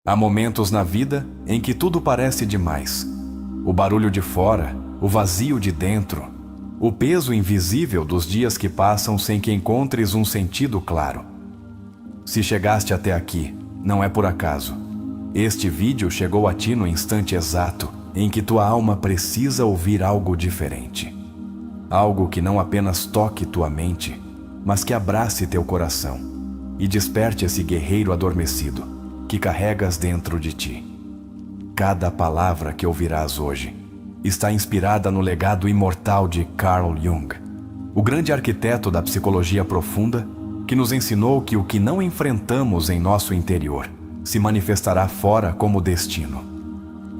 Há momentos na vida em que tudo parece demais. O barulho de fora, o vazio de dentro, o peso invisível dos dias que passam sem que encontres um sentido claro. Se chegaste até aqui, não é por acaso. Este vídeo chegou a ti no instante exato em que tua alma precisa ouvir algo diferente. Algo que não apenas toque tua mente, mas que abrace teu coração e desperte esse guerreiro adormecido que carregas dentro de ti. Cada palavra que ouvirás hoje está inspirada no legado imortal de Carl Jung, o grande arquiteto da psicologia profunda que nos ensinou que o que não enfrentamos em nosso interior se manifestará fora como destino.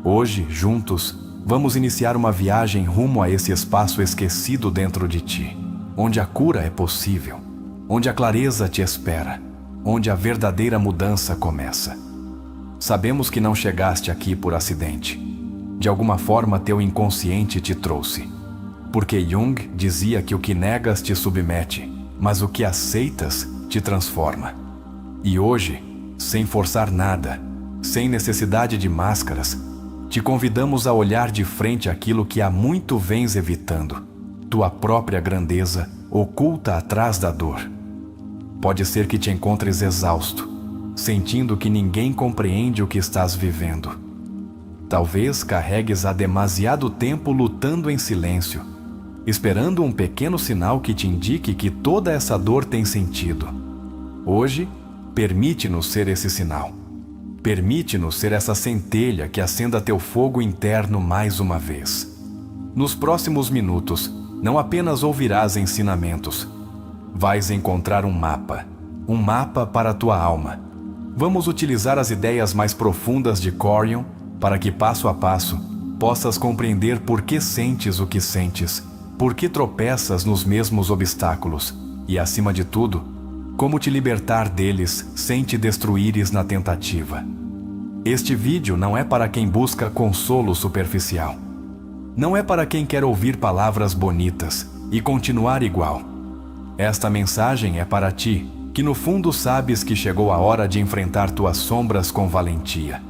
Hoje, juntos, vamos iniciar uma viagem rumo a esse espaço esquecido dentro de ti, onde a cura é possível, onde a clareza te espera, onde a verdadeira mudança começa. Sabemos que não chegaste aqui por acidente. De alguma forma teu inconsciente te trouxe. Porque Jung dizia que o que negas te submete, mas o que aceitas te transforma. E hoje, sem forçar nada, sem necessidade de máscaras, te convidamos a olhar de frente aquilo que há muito vens evitando, tua própria grandeza oculta atrás da dor. Pode ser que te encontres exausto, sentindo que ninguém compreende o que estás vivendo. Talvez carregues há demasiado tempo lutando em silêncio, esperando um pequeno sinal que te indique que toda essa dor tem sentido. Hoje, permite-nos ser esse sinal. Permite-nos ser essa centelha que acenda teu fogo interno mais uma vez. Nos próximos minutos, não apenas ouvirás ensinamentos. Vais encontrar um mapa para a tua alma. Vamos utilizar as ideias mais profundas de Corion para que, passo a passo, possas compreender por que sentes o que sentes, por que tropeças nos mesmos obstáculos e, acima de tudo, como te libertar deles sem te destruíres na tentativa. Este vídeo não é para quem busca consolo superficial. Não é para quem quer ouvir palavras bonitas e continuar igual. Esta mensagem é para ti, que no fundo sabes que chegou a hora de enfrentar tuas sombras com valentia,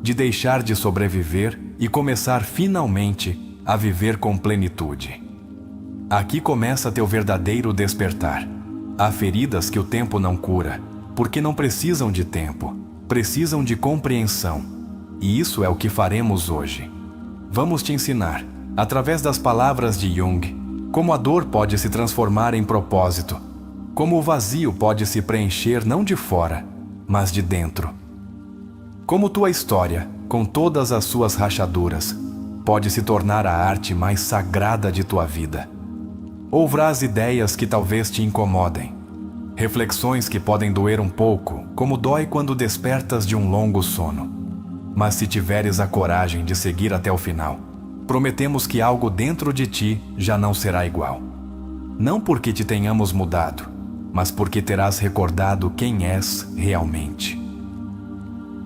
de deixar de sobreviver e começar finalmente a viver com plenitude. Aqui começa teu verdadeiro despertar. Há feridas que o tempo não cura, porque não precisam de tempo, precisam de compreensão. E isso é o que faremos hoje. Vamos te ensinar, através das palavras de Jung, como a dor pode se transformar em propósito, como o vazio pode se preencher não de fora, mas de dentro. Como tua história, com todas as suas rachaduras, pode se tornar a arte mais sagrada de tua vida. Ouvrás ideias que talvez te incomodem, reflexões que podem doer um pouco, como dói quando despertas de um longo sono. Mas se tiveres a coragem de seguir até o final, prometemos que algo dentro de ti já não será igual. Não porque te tenhamos mudado, mas porque terás recordado quem és realmente.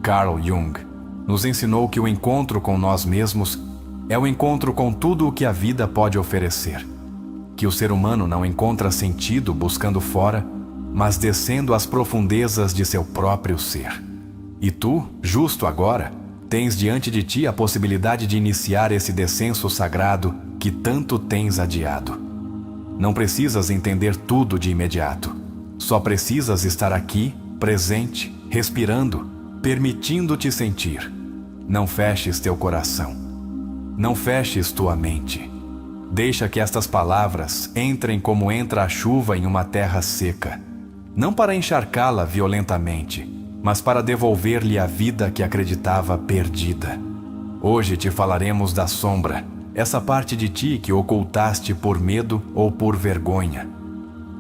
Carl Jung nos ensinou que o encontro com nós mesmos é o encontro com tudo o que a vida pode oferecer. Que o ser humano não encontra sentido buscando fora, mas descendo às profundezas de seu próprio ser. E tu, justo agora, tens diante de ti a possibilidade de iniciar esse descenso sagrado que tanto tens adiado. Não precisas entender tudo de imediato. Só precisas estar aqui, presente, respirando, permitindo-te sentir. Não feches teu coração. Não feches tua mente. Deixa que estas palavras entrem como entra a chuva em uma terra seca. Não para encharcá-la violentamente, mas para devolver-lhe a vida que acreditava perdida. Hoje te falaremos da sombra, essa parte de ti que ocultaste por medo ou por vergonha.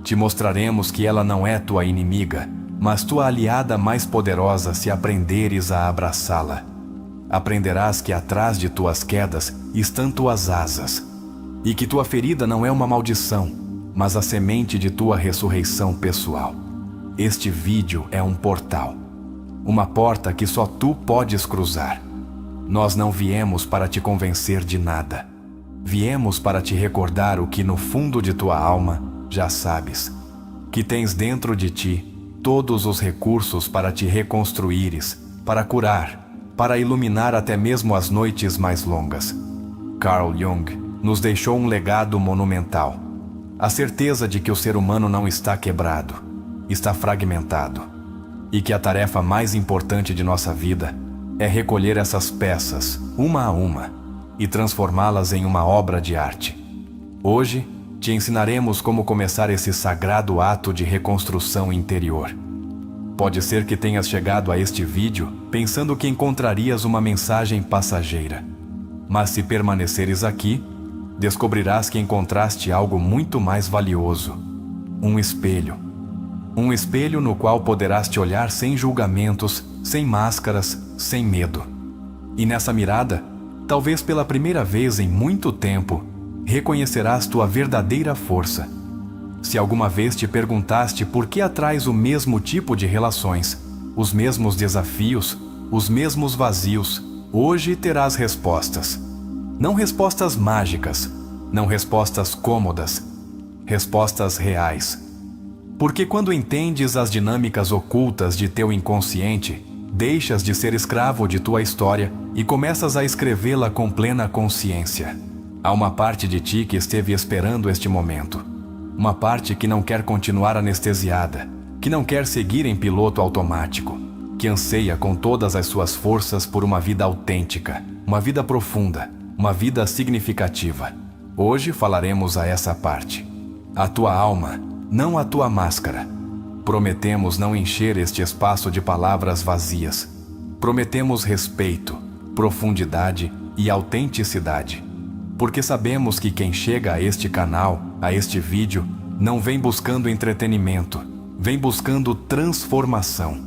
Te mostraremos que ela não é tua inimiga, mas tua aliada mais poderosa se aprenderes a abraçá-la. Aprenderás que atrás de tuas quedas estão tuas asas, e que tua ferida não é uma maldição, mas a semente de tua ressurreição pessoal. Este vídeo é um portal, uma porta que só tu podes cruzar. Nós não viemos para te convencer de nada. Viemos para te recordar o que no fundo de tua alma já sabes, que tens dentro de ti todos os recursos para te reconstruíres, para curar, para iluminar até mesmo as noites mais longas. Carl Jung nos deixou um legado monumental. A certeza de que o ser humano não está quebrado, está fragmentado, e que a tarefa mais importante de nossa vida é recolher essas peças, uma a uma, e transformá-las em uma obra de arte. Hoje, te ensinaremos como começar esse sagrado ato de reconstrução interior. Pode ser que tenhas chegado a este vídeo pensando que encontrarias uma mensagem passageira. Mas se permaneceres aqui, descobrirás que encontraste algo muito mais valioso. Um espelho. Um espelho no qual poderás te olhar sem julgamentos, sem máscaras, sem medo. E nessa mirada, talvez pela primeira vez em muito tempo, reconhecerás tua verdadeira força. Se alguma vez te perguntaste por que atrás o mesmo tipo de relações, os mesmos desafios, os mesmos vazios, hoje terás respostas. Não respostas mágicas, não respostas cômodas, respostas reais. Porque quando entendes as dinâmicas ocultas de teu inconsciente, deixas de ser escravo de tua história e começas a escrevê-la com plena consciência. Há uma parte de ti que esteve esperando este momento. Uma parte que não quer continuar anestesiada, que não quer seguir em piloto automático, que anseia com todas as suas forças por uma vida autêntica, uma vida profunda, uma vida significativa. Hoje falaremos a essa parte. A tua alma, não a tua máscara. Prometemos não encher este espaço de palavras vazias. Prometemos respeito, profundidade e autenticidade. Porque sabemos que quem chega a este canal, a este vídeo, não vem buscando entretenimento, vem buscando transformação.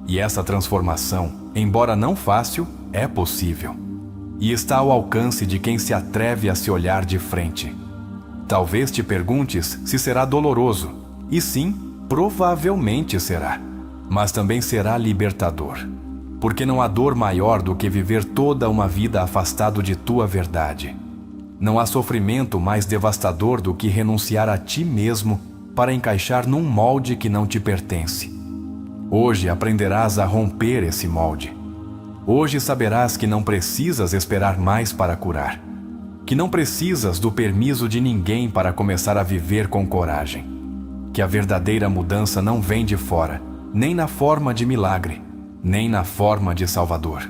E essa transformação, embora não fácil, é possível. E está ao alcance de quem se atreve a se olhar de frente. Talvez te perguntes se será doloroso. E sim, provavelmente será. Mas também será libertador. Porque não há dor maior do que viver toda uma vida afastado de tua verdade. Não há sofrimento mais devastador do que renunciar a ti mesmo para encaixar num molde que não te pertence. Hoje aprenderás a romper esse molde. Hoje saberás que não precisas esperar mais para curar. Que não precisas do permisso de ninguém para começar a viver com coragem. Que a verdadeira mudança não vem de fora, nem na forma de milagre, nem na forma de salvador.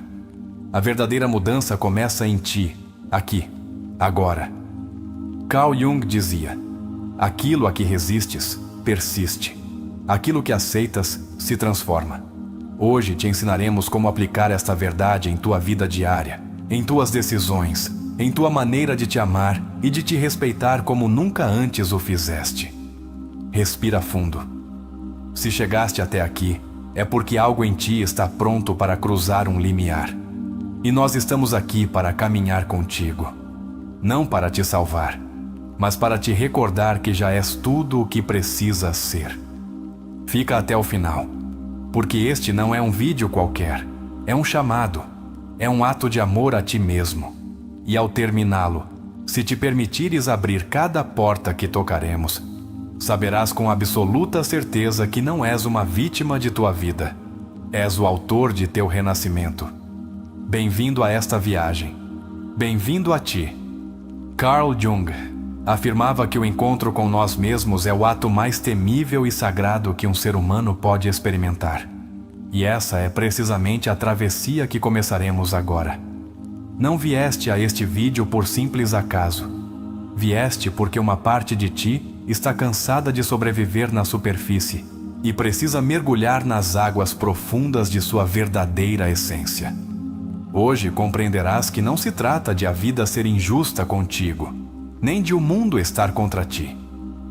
A verdadeira mudança começa em ti, aqui. Agora. Carl Jung dizia: aquilo a que resistes, persiste. Aquilo que aceitas, se transforma. Hoje te ensinaremos como aplicar esta verdade em tua vida diária, em tuas decisões, em tua maneira de te amar e de te respeitar como nunca antes o fizeste. Respira fundo. Se chegaste até aqui, é porque algo em ti está pronto para cruzar um limiar. E nós estamos aqui para caminhar contigo. Não para te salvar, mas para te recordar que já és tudo o que precisas ser. Fica até o final, porque este não é um vídeo qualquer, é um chamado, é um ato de amor a ti mesmo. E ao terminá-lo, se te permitires abrir cada porta que tocaremos, saberás com absoluta certeza que não és uma vítima de tua vida, és o autor de teu renascimento. Bem-vindo a esta viagem, bem-vindo a ti. Carl Jung afirmava que o encontro com nós mesmos é o ato mais temível e sagrado que um ser humano pode experimentar. E essa é precisamente a travessia que começaremos agora. Não vieste a este vídeo por simples acaso. Vieste porque uma parte de ti está cansada de sobreviver na superfície e precisa mergulhar nas águas profundas de sua verdadeira essência. Hoje compreenderás que não se trata de a vida ser injusta contigo, nem de o mundo estar contra ti.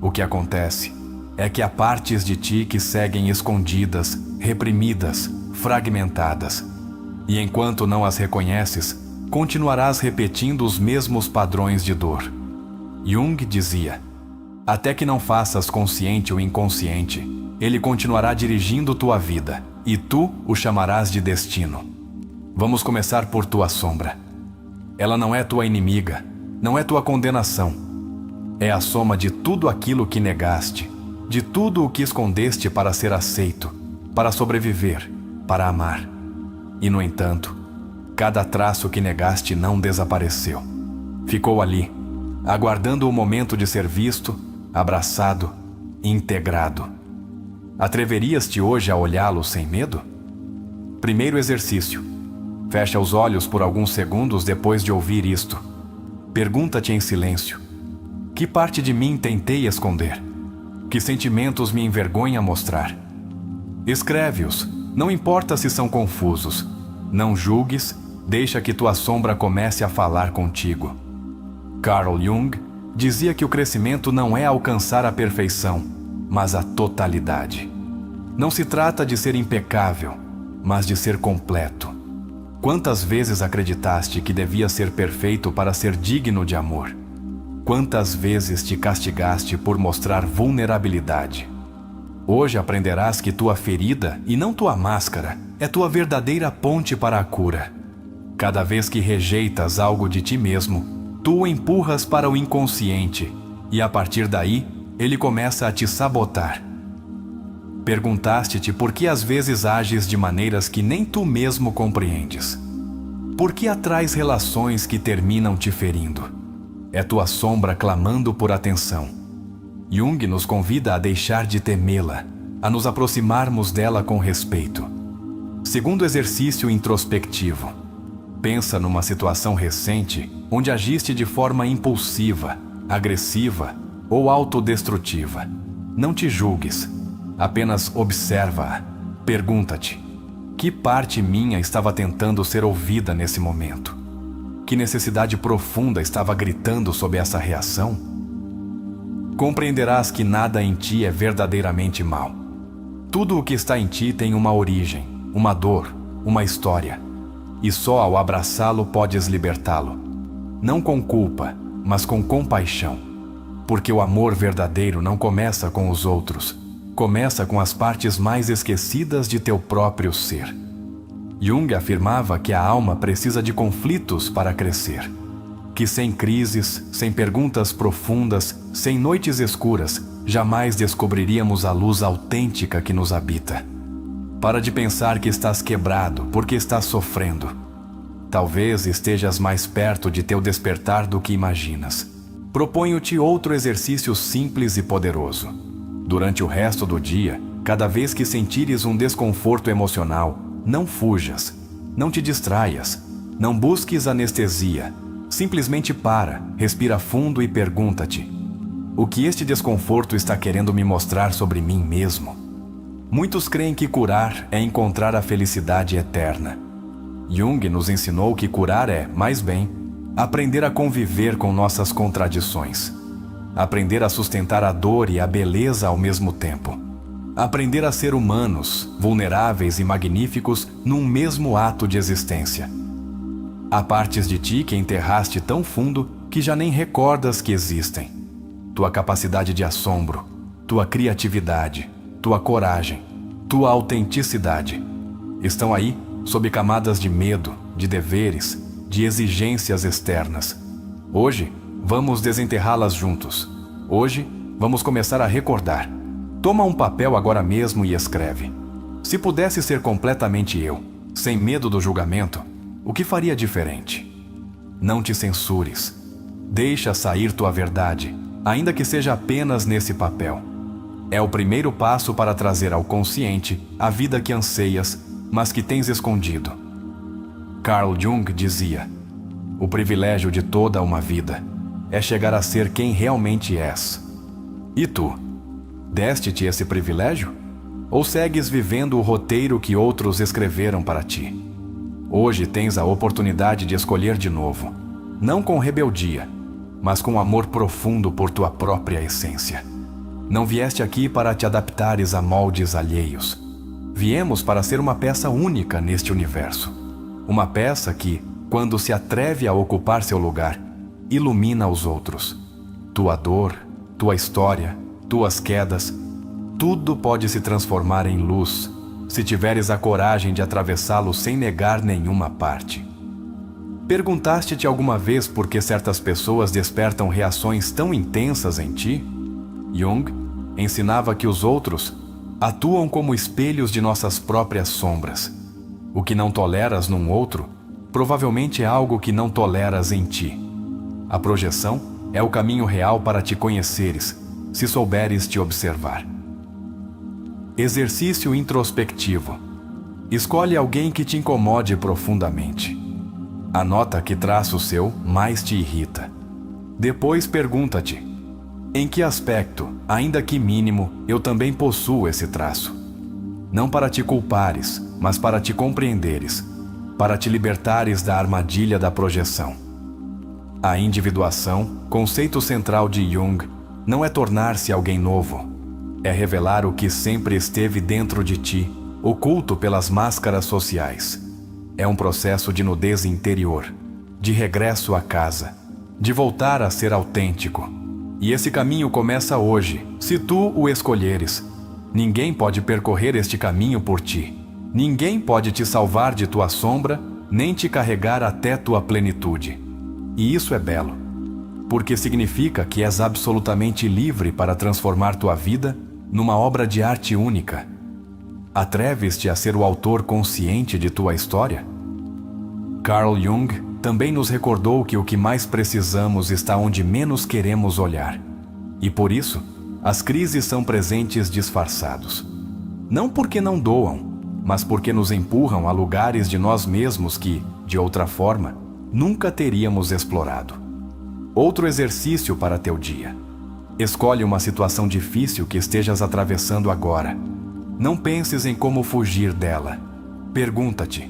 O que acontece é que há partes de ti que seguem escondidas, reprimidas, fragmentadas. E enquanto não as reconheces, continuarás repetindo os mesmos padrões de dor. Jung dizia: até que não faças consciente o inconsciente, ele continuará dirigindo tua vida, e tu o chamarás de destino. Vamos começar por tua sombra. Ela não é tua inimiga, não é tua condenação. É a soma de tudo aquilo que negaste, de tudo o que escondeste para ser aceito, para sobreviver, para amar. E, no entanto, cada traço que negaste não desapareceu. Ficou ali, aguardando o momento de ser visto, abraçado, integrado. Atreverias-te hoje a olhá-lo sem medo? Primeiro exercício. Fecha os olhos por alguns segundos depois de ouvir isto. Pergunta-te em silêncio: que parte de mim tentei esconder? Que sentimentos me envergonha mostrar? Escreve-os, não importa se são confusos. Não julgues, deixa que tua sombra comece a falar contigo. Carl Jung dizia que o crescimento não é alcançar a perfeição, mas a totalidade. Não se trata de ser impecável, mas de ser completo. Quantas vezes acreditaste que devia ser perfeito para ser digno de amor? Quantas vezes te castigaste por mostrar vulnerabilidade? Hoje aprenderás que tua ferida, e não tua máscara, é tua verdadeira ponte para a cura. Cada vez que rejeitas algo de ti mesmo, tu o empurras para o inconsciente, e a partir daí, ele começa a te sabotar. Perguntaste-te por que às vezes ages de maneiras que nem tu mesmo compreendes. Por que atrás relações que terminam te ferindo? É tua sombra clamando por atenção. Jung nos convida a deixar de temê-la, a nos aproximarmos dela com respeito. Segundo exercício introspectivo. Pensa numa situação recente onde agiste de forma impulsiva, agressiva ou autodestrutiva. Não te julgues. Apenas observa-a. Pergunta-te: que parte minha estava tentando ser ouvida nesse momento? Que necessidade profunda estava gritando sob essa reação? Compreenderás que nada em ti é verdadeiramente mal. Tudo o que está em ti tem uma origem, uma dor, uma história. E só ao abraçá-lo podes libertá-lo. Não com culpa, mas com compaixão. Porque o amor verdadeiro não começa com os outros. Começa com as partes mais esquecidas de teu próprio ser. Jung afirmava que a alma precisa de conflitos para crescer. Que sem crises, sem perguntas profundas, sem noites escuras, jamais descobriríamos a luz autêntica que nos habita. Para de pensar que estás quebrado porque estás sofrendo. Talvez estejas mais perto de teu despertar do que imaginas. Proponho-te outro exercício simples e poderoso. Durante o resto do dia, cada vez que sentires um desconforto emocional, não fujas, não te distraias, não busques anestesia. Simplesmente para, respira fundo e pergunta-te: o que este desconforto está querendo me mostrar sobre mim mesmo? Muitos creem que curar é encontrar a felicidade eterna. Jung nos ensinou que curar é, mais bem, aprender a conviver com nossas contradições. Aprender a sustentar a dor e a beleza ao mesmo tempo. Aprender a ser humanos, vulneráveis e magníficos num mesmo ato de existência. Há partes de ti que enterraste tão fundo que já nem recordas que existem. Tua capacidade de assombro, tua criatividade, tua coragem, tua autenticidade estão aí sob camadas de medo, de deveres, de exigências externas. Hoje, vamos desenterrá-las juntos. Hoje, vamos começar a recordar. Toma um papel agora mesmo e escreve. Se pudesse ser completamente eu, sem medo do julgamento, o que faria diferente? Não te censures. Deixa sair tua verdade, ainda que seja apenas nesse papel. É o primeiro passo para trazer ao consciente a vida que anseias, mas que tens escondido. Carl Jung dizia: o privilégio de toda uma vida é chegar a ser quem realmente és. E tu? Deste-te esse privilégio? Ou segues vivendo o roteiro que outros escreveram para ti? Hoje tens a oportunidade de escolher de novo, não com rebeldia, mas com amor profundo por tua própria essência. Não vieste aqui para te adaptares a moldes alheios. Viemos para ser uma peça única neste universo. Uma peça que, quando se atreve a ocupar seu lugar, ilumina os outros. Tua dor, tua história, tuas quedas, tudo pode se transformar em luz, se tiveres a coragem de atravessá-lo sem negar nenhuma parte. Perguntaste-te alguma vez por que certas pessoas despertam reações tão intensas em ti? Jung ensinava que os outros atuam como espelhos de nossas próprias sombras. O que não toleras num outro, provavelmente é algo que não toleras em ti. A projeção é o caminho real para te conheceres, se souberes te observar. Exercício introspectivo. Escolhe alguém que te incomode profundamente. Anota que traço seu mais te irrita. Depois pergunta-te: em que aspecto, ainda que mínimo, eu também possuo esse traço? Não para te culpares, mas para te compreenderes, para te libertares da armadilha da projeção. A individuação, conceito central de Jung, não é tornar-se alguém novo, é revelar o que sempre esteve dentro de ti, oculto pelas máscaras sociais. É um processo de nudez interior, de regresso à casa, de voltar a ser autêntico. E esse caminho começa hoje, se tu o escolheres. Ninguém pode percorrer este caminho por ti. Ninguém pode te salvar de tua sombra, nem te carregar até tua plenitude. E isso é belo, porque significa que és absolutamente livre para transformar tua vida numa obra de arte única. Atreves-te a ser o autor consciente de tua história? Carl Jung também nos recordou que o que mais precisamos está onde menos queremos olhar. E por isso, as crises são presentes disfarçados. Não porque não doam, mas porque nos empurram a lugares de nós mesmos que, de outra forma, nunca teríamos explorado. Outro exercício para teu dia. Escolhe uma situação difícil que estejas atravessando agora. Não penses em como fugir dela. Pergunta-te: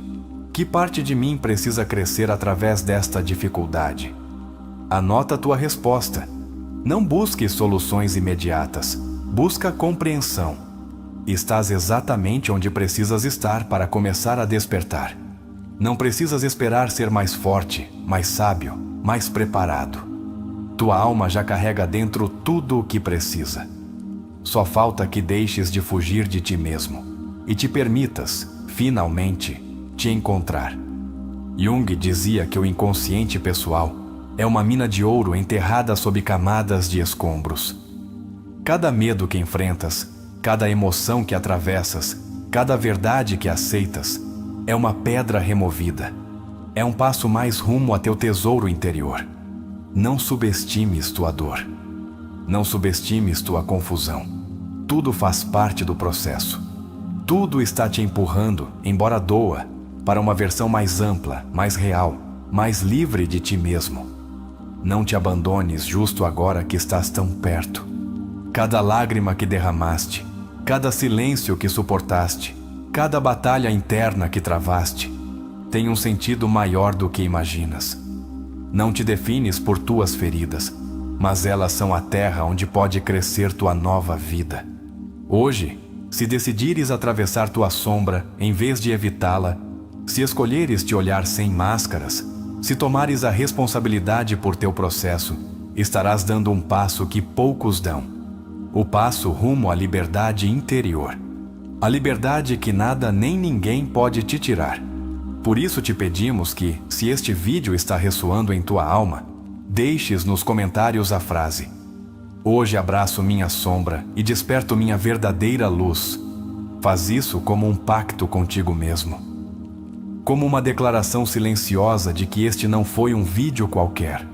que parte de mim precisa crescer através desta dificuldade? Anota tua resposta. Não busque soluções imediatas. Busca compreensão. Estás exatamente onde precisas estar para começar a despertar. Não precisas esperar ser mais forte, mais sábio, mais preparado. Tua alma já carrega dentro tudo o que precisa. Só falta que deixes de fugir de ti mesmo e te permitas, finalmente, te encontrar. Jung dizia que o inconsciente pessoal é uma mina de ouro enterrada sob camadas de escombros. Cada medo que enfrentas, cada emoção que atravessas, cada verdade que aceitas, é uma pedra removida. É um passo mais rumo a teu tesouro interior. Não subestimes tua dor. Não subestimes tua confusão. Tudo faz parte do processo. Tudo está te empurrando, embora doa, para uma versão mais ampla, mais real, mais livre de ti mesmo. Não te abandones justo agora que estás tão perto. Cada lágrima que derramaste, cada silêncio que suportaste, cada batalha interna que travaste, tem um sentido maior do que imaginas. Não te defines por tuas feridas, mas elas são a terra onde pode crescer tua nova vida. Hoje, se decidires atravessar tua sombra em vez de evitá-la, se escolheres te olhar sem máscaras, se tomares a responsabilidade por teu processo, estarás dando um passo que poucos dão. O passo rumo à liberdade interior. A liberdade que nada nem ninguém pode te tirar. Por isso te pedimos que, se este vídeo está ressoando em tua alma, deixes nos comentários a frase: hoje abraço minha sombra e desperto minha verdadeira luz. Faz isso como um pacto contigo mesmo. Como uma declaração silenciosa de que este não foi um vídeo qualquer.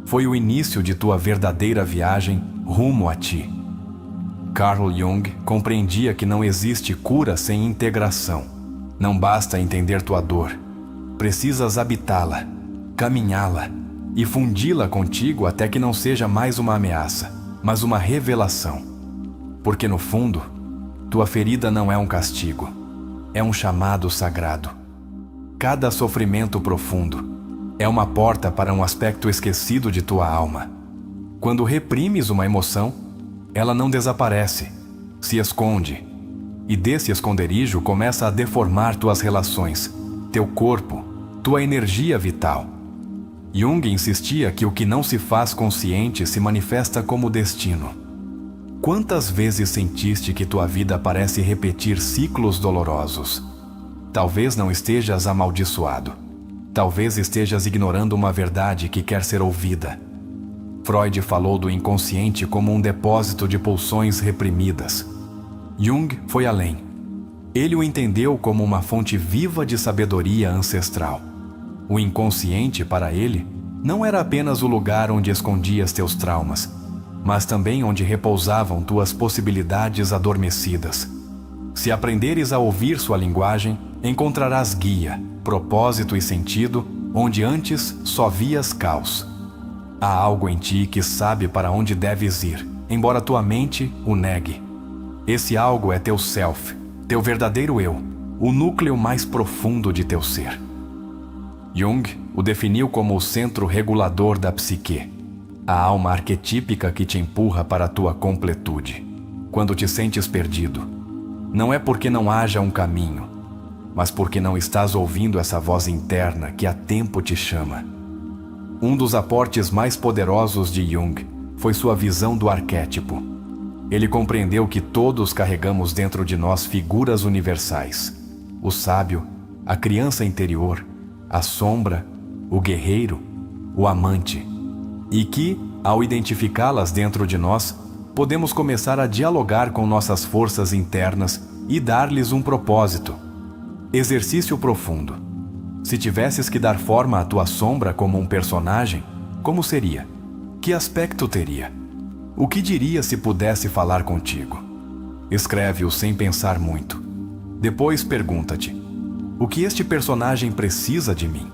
Foi o início de tua verdadeira viagem rumo a ti. Carl Jung compreendia que não existe cura sem integração. Não basta entender tua dor. Precisas habitá-la, caminhá-la e fundi-la contigo até que não seja mais uma ameaça, mas uma revelação. Porque no fundo, tua ferida não é um castigo, é um chamado sagrado. Cada sofrimento profundo é uma porta para um aspecto esquecido de tua alma. Quando reprimes uma emoção, ela não desaparece, se esconde. E desse esconderijo começa a deformar tuas relações, teu corpo, tua energia vital. Jung insistia que o que não se faz consciente se manifesta como destino. Quantas vezes sentiste que tua vida parece repetir ciclos dolorosos? Talvez não estejas amaldiçoado. Talvez estejas ignorando uma verdade que quer ser ouvida. Freud falou do inconsciente como um depósito de pulsões reprimidas. Jung foi além. Ele o entendeu como uma fonte viva de sabedoria ancestral. O inconsciente, para ele, não era apenas o lugar onde escondias teus traumas, mas também onde repousavam tuas possibilidades adormecidas. Se aprenderes a ouvir sua linguagem, encontrarás guia, propósito e sentido onde antes só vias caos. Há algo em ti que sabe para onde deves ir, embora tua mente o negue. Esse algo é teu self, teu verdadeiro eu, o núcleo mais profundo de teu ser. Jung o definiu como o centro regulador da psique, a alma arquetípica que te empurra para a tua completude. Quando te sentes perdido, não é porque não haja um caminho, mas porque não estás ouvindo essa voz interna que há tempo te chama. Um dos aportes mais poderosos de Jung foi sua visão do arquétipo. Ele compreendeu que todos carregamos dentro de nós figuras universais: o sábio, a criança interior, a sombra, o guerreiro, o amante, e que, ao identificá-las dentro de nós, podemos começar a dialogar com nossas forças internas e dar-lhes um propósito. Exercício profundo. Se tivesses que dar forma à tua sombra como um personagem, como seria? Que aspecto teria? O que diria se pudesse falar contigo? Escreve-o sem pensar muito. Depois pergunta-te: o que este personagem precisa de mim?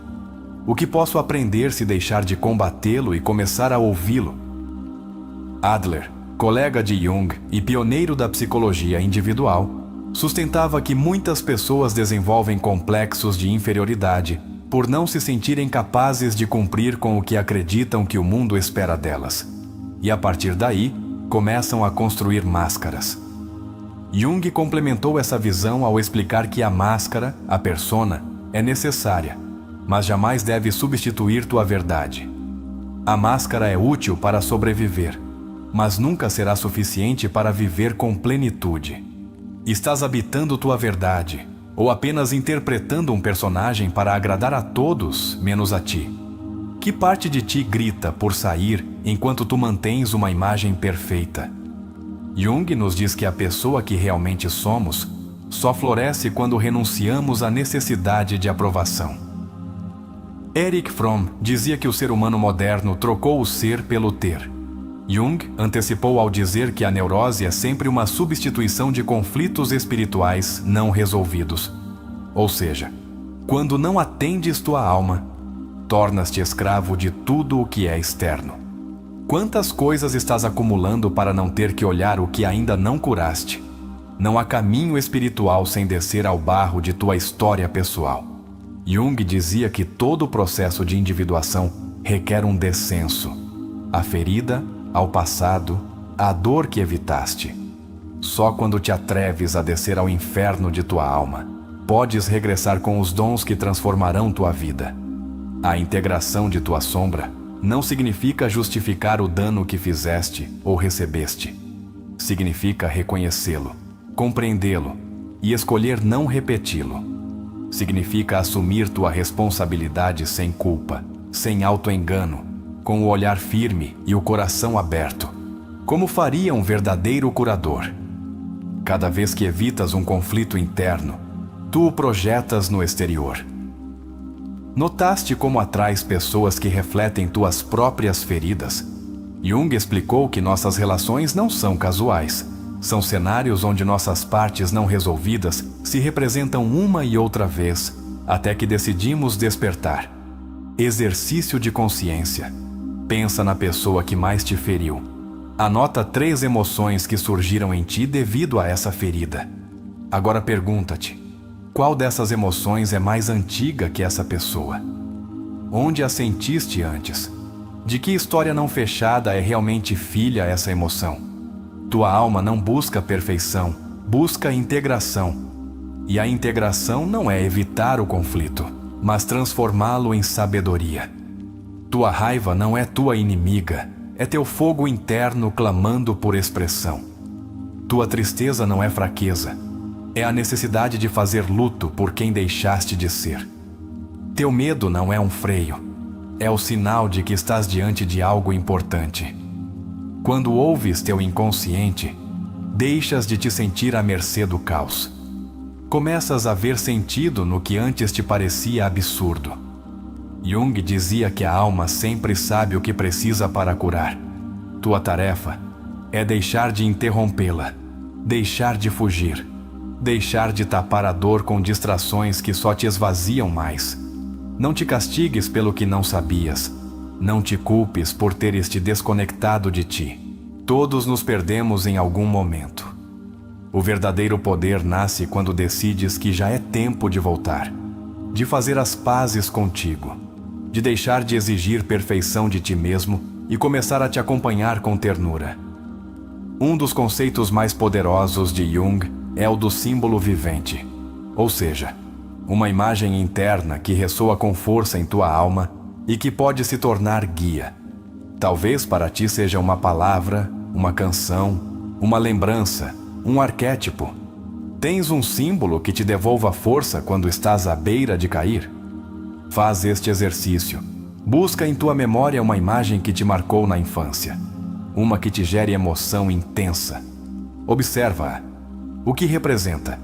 O que posso aprender se deixar de combatê-lo e começar a ouvi-lo? Adler, colega de Jung e pioneiro da psicologia individual, sustentava que muitas pessoas desenvolvem complexos de inferioridade por não se sentirem capazes de cumprir com o que acreditam que o mundo espera delas. E a partir daí, começam a construir máscaras. Jung complementou essa visão ao explicar que a máscara, a persona, é necessária, mas jamais deve substituir tua verdade. A máscara é útil para sobreviver, mas nunca será suficiente para viver com plenitude. Estás habitando tua verdade, ou apenas interpretando um personagem para agradar a todos, menos a ti? Que parte de ti grita por sair enquanto tu mantens uma imagem perfeita? Jung nos diz que a pessoa que realmente somos só floresce quando renunciamos à necessidade de aprovação. Erich Fromm dizia que o ser humano moderno trocou o ser pelo ter. Jung antecipou ao dizer que a neurose é sempre uma substituição de conflitos espirituais não resolvidos. Ou seja, quando não atendes tua alma, tornas-te escravo de tudo o que é externo. Quantas coisas estás acumulando para não ter que olhar o que ainda não curaste? Não há caminho espiritual sem descer ao barro de tua história pessoal. Jung dizia que todo o processo de individuação requer um descenso. A ferida, ao passado, a dor que evitaste. Só quando te atreves a descer ao inferno de tua alma, podes regressar com os dons que transformarão tua vida. A integração de tua sombra não significa justificar o dano que fizeste ou recebeste. Significa reconhecê-lo, compreendê-lo e escolher não repeti-lo. Significa assumir tua responsabilidade sem culpa, sem auto-engano, com o olhar firme e o coração aberto, como faria um verdadeiro curador. Cada vez que evitas um conflito interno, tu o projetas no exterior. Notaste como atrais pessoas que refletem tuas próprias feridas? Jung explicou que nossas relações não são casuais. São cenários onde nossas partes não resolvidas se representam uma e outra vez, até que decidimos despertar. Exercício de consciência. Pensa na pessoa que mais te feriu. Anota 3 emoções que surgiram em ti devido a essa ferida. Agora pergunta-te: qual dessas emoções é mais antiga que essa pessoa? Onde a sentiste antes? De que história não fechada é realmente filha essa emoção? Tua alma não busca perfeição, busca integração. E a integração não é evitar o conflito, mas transformá-lo em sabedoria. Tua raiva não é tua inimiga, é teu fogo interno clamando por expressão. Tua tristeza não é fraqueza, é a necessidade de fazer luto por quem deixaste de ser. Teu medo não é um freio, é o sinal de que estás diante de algo importante. Quando ouves teu inconsciente, deixas de te sentir à mercê do caos. começas a ver sentido no que antes te parecia absurdo. Jung dizia que a alma sempre sabe o que precisa para curar. Tua tarefa é deixar de interrompê-la, deixar de fugir, deixar de tapar a dor com distrações que só te esvaziam mais. Não te castigues pelo que não sabias. Não te culpes por teres te desconectado de ti. Todos nos perdemos em algum momento. O verdadeiro poder nasce quando decides que já é tempo de voltar, de fazer as pazes contigo, de deixar de exigir perfeição de ti mesmo e começar a te acompanhar com ternura. Um dos conceitos mais poderosos de Jung é o do símbolo vivente, ou seja, uma imagem interna que ressoa com força em tua alma e que pode se tornar guia. Talvez para ti seja uma palavra, uma canção, uma lembrança, um arquétipo. Tens um símbolo que te devolva força quando estás à beira de cair? Faz este exercício. Busca em tua memória uma imagem que te marcou na infância, uma que te gere emoção intensa. Observa-a. O que representa?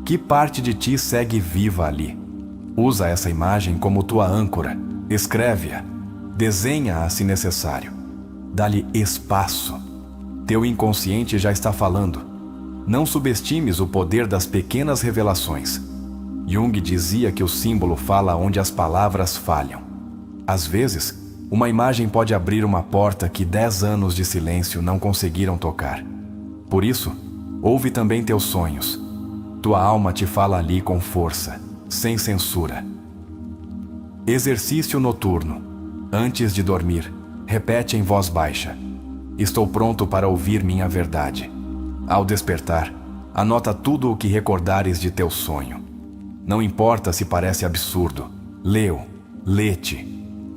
Que parte de ti segue viva ali? Usa essa imagem como tua âncora. Escreve-a. Desenha-a se necessário. Dá-lhe espaço. Teu inconsciente já está falando. Não subestimes o poder das pequenas revelações. Jung dizia que o símbolo fala onde as palavras falham. Às vezes, uma imagem pode abrir uma porta que 10 anos de silêncio não conseguiram tocar. Por isso, ouve também teus sonhos. Tua alma te fala ali com força, sem censura. Exercício noturno. Antes de dormir, repete em voz baixa: estou pronto para ouvir minha verdade. Ao despertar, anota tudo o que recordares de teu sonho. Não importa se parece absurdo. Lê-te.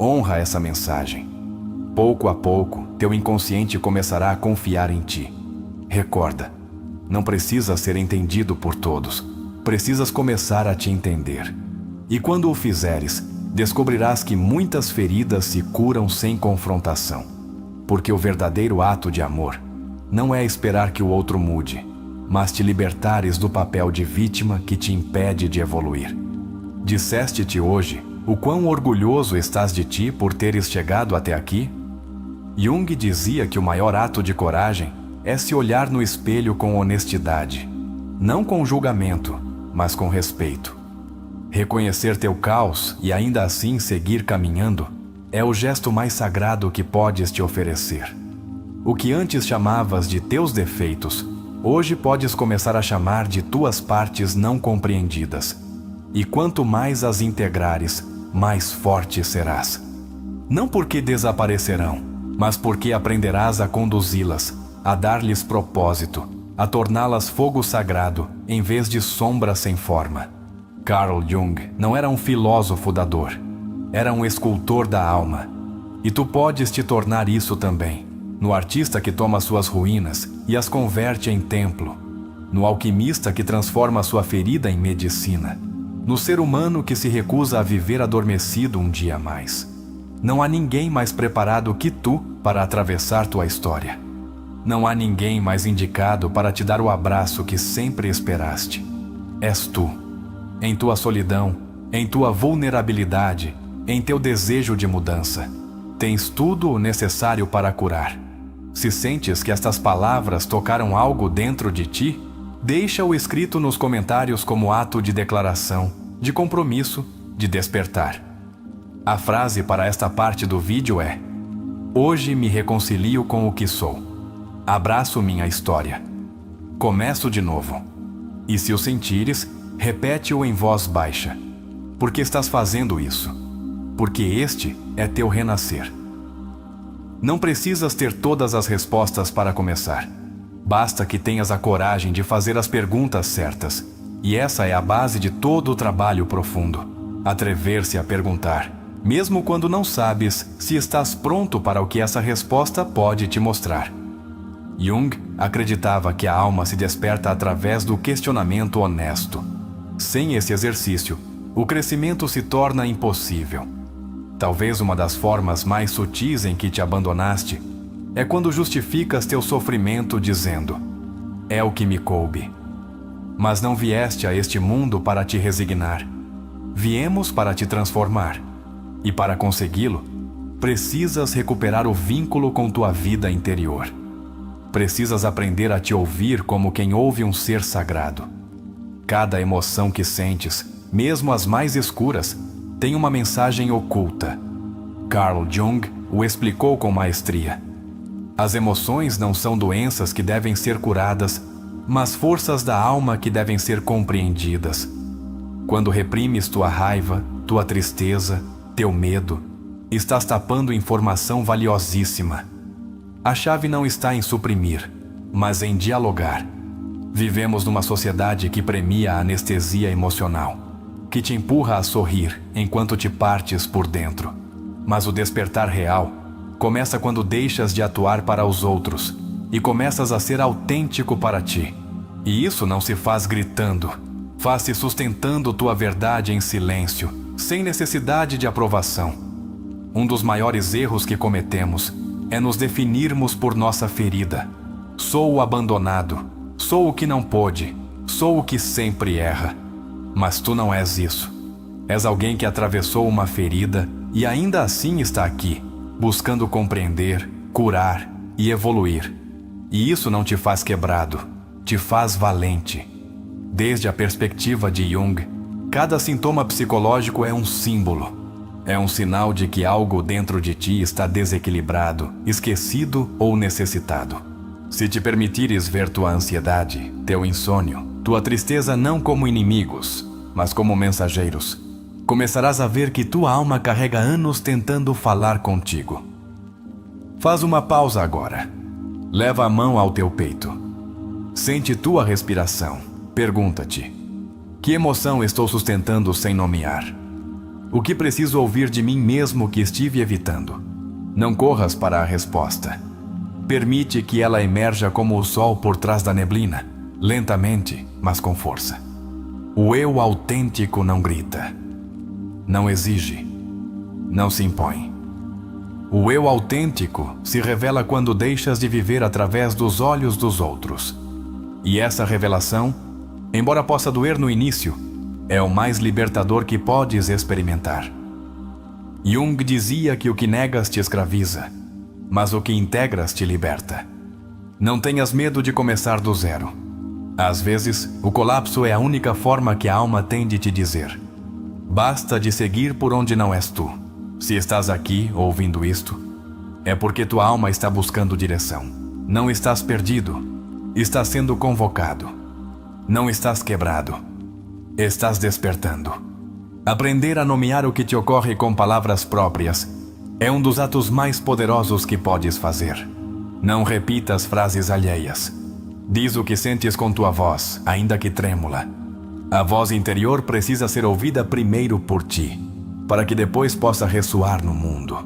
Honra essa mensagem. Pouco a pouco, teu inconsciente começará a confiar em ti. Recorda, não precisa ser entendido por todos. Precisas começar a te entender. E quando o fizeres, descobrirás que muitas feridas se curam sem confrontação. Porque o verdadeiro ato de amor não é esperar que o outro mude, mas te libertares do papel de vítima que te impede de evoluir. Disseste-te hoje o quão orgulhoso estás de ti por teres chegado até aqui? Jung dizia que o maior ato de coragem é se olhar no espelho com honestidade, não com julgamento, mas com respeito. Reconhecer teu caos e ainda assim seguir caminhando é o gesto mais sagrado que podes te oferecer. O que antes chamavas de teus defeitos, hoje podes começar a chamar de tuas partes não compreendidas. E quanto mais as integrares, mais forte serás. Não porque desaparecerão, mas porque aprenderás a conduzi-las, a dar-lhes propósito, a torná-las fogo sagrado, em vez de sombra sem forma. Carl Jung não era um filósofo da dor, era um escultor da alma. E tu podes te tornar isso também, no artista que toma suas ruínas e as converte em templo, no alquimista que transforma sua ferida em medicina, no ser humano que se recusa a viver adormecido um dia a mais. Não há ninguém mais preparado que tu para atravessar tua história. Não há ninguém mais indicado para te dar o abraço que sempre esperaste. És tu. Em tua solidão, em tua vulnerabilidade, em teu desejo de mudança, tens tudo o necessário para curar. Se sentes que estas palavras tocaram algo dentro de ti, deixa-o escrito nos comentários como ato de declaração, de compromisso, de despertar. A frase para esta parte do vídeo é: hoje me reconcilio com o que sou. Abraço minha história. Começo de novo. E se o sentires, repete-o em voz baixa. Porque estás fazendo isso? Porque este é teu renascer. Não precisas ter todas as respostas para começar. Basta que tenhas a coragem de fazer as perguntas certas. E essa é a base de todo o trabalho profundo. Atrever-se a perguntar, mesmo quando não sabes se estás pronto para o que essa resposta pode te mostrar. Jung acreditava que a alma se desperta através do questionamento honesto. Sem esse exercício, o crescimento se torna impossível. Talvez uma das formas mais sutis em que te abandonaste é quando justificas teu sofrimento dizendo: é o que me coube. Mas não vieste a este mundo para te resignar. Viemos para te transformar. E para consegui-lo, precisas recuperar o vínculo com tua vida interior. Precisas aprender a te ouvir como quem ouve um ser sagrado. Cada emoção que sentes, mesmo as mais escuras, tem uma mensagem oculta. Carl Jung o explicou com maestria. As emoções não são doenças que devem ser curadas, mas forças da alma que devem ser compreendidas. Quando reprimes tua raiva, tua tristeza, teu medo, estás tapando informação valiosíssima. A chave não está em suprimir, mas em dialogar. Vivemos numa sociedade que premia a anestesia emocional, que te empurra a sorrir enquanto te partes por dentro. Mas o despertar real começa quando deixas de atuar para os outros e começas a ser autêntico para ti. E isso não se faz gritando, faz-se sustentando tua verdade em silêncio, sem necessidade de aprovação. Um dos maiores erros que cometemos é nos definirmos por nossa ferida. Sou o abandonado, sou o que não pôde, sou o que sempre erra. Mas tu não és isso. És alguém que atravessou uma ferida e ainda assim está aqui, buscando compreender, curar e evoluir. E isso não te faz quebrado, te faz valente. Desde a perspectiva de Jung, cada sintoma psicológico é um símbolo. É um sinal de que algo dentro de ti está desequilibrado, esquecido ou necessitado. Se te permitires ver tua ansiedade, teu insônio, tua tristeza não como inimigos, mas como mensageiros, começarás a ver que tua alma carrega anos tentando falar contigo. Faz uma pausa agora. Leva a mão ao teu peito. Sente tua respiração. Pergunta-te: que emoção estou sustentando sem nomear? O que preciso ouvir de mim mesmo que estive evitando? Não corras para a resposta. Permite que ela emerja como o sol por trás da neblina, lentamente, mas com força. O eu autêntico não grita, não exige, não se impõe. O eu autêntico se revela quando deixas de viver através dos olhos dos outros. E essa revelação, embora possa doer no início, é o mais libertador que podes experimentar. Jung dizia que o que negas te escraviza, mas o que integras te liberta. Não tenhas medo de começar do zero. Às vezes, o colapso é a única forma que a alma tem de te dizer: basta de seguir por onde não és tu. Se estás aqui ouvindo isto, é porque tua alma está buscando direção. Não estás perdido, estás sendo convocado. Não estás quebrado, estás despertando. Aprender a nomear o que te ocorre com palavras próprias é um dos atos mais poderosos que podes fazer. Não repitas frases alheias. Diz o que sentes com tua voz, ainda que trêmula. A voz interior precisa ser ouvida primeiro por ti, para que depois possa ressoar no mundo.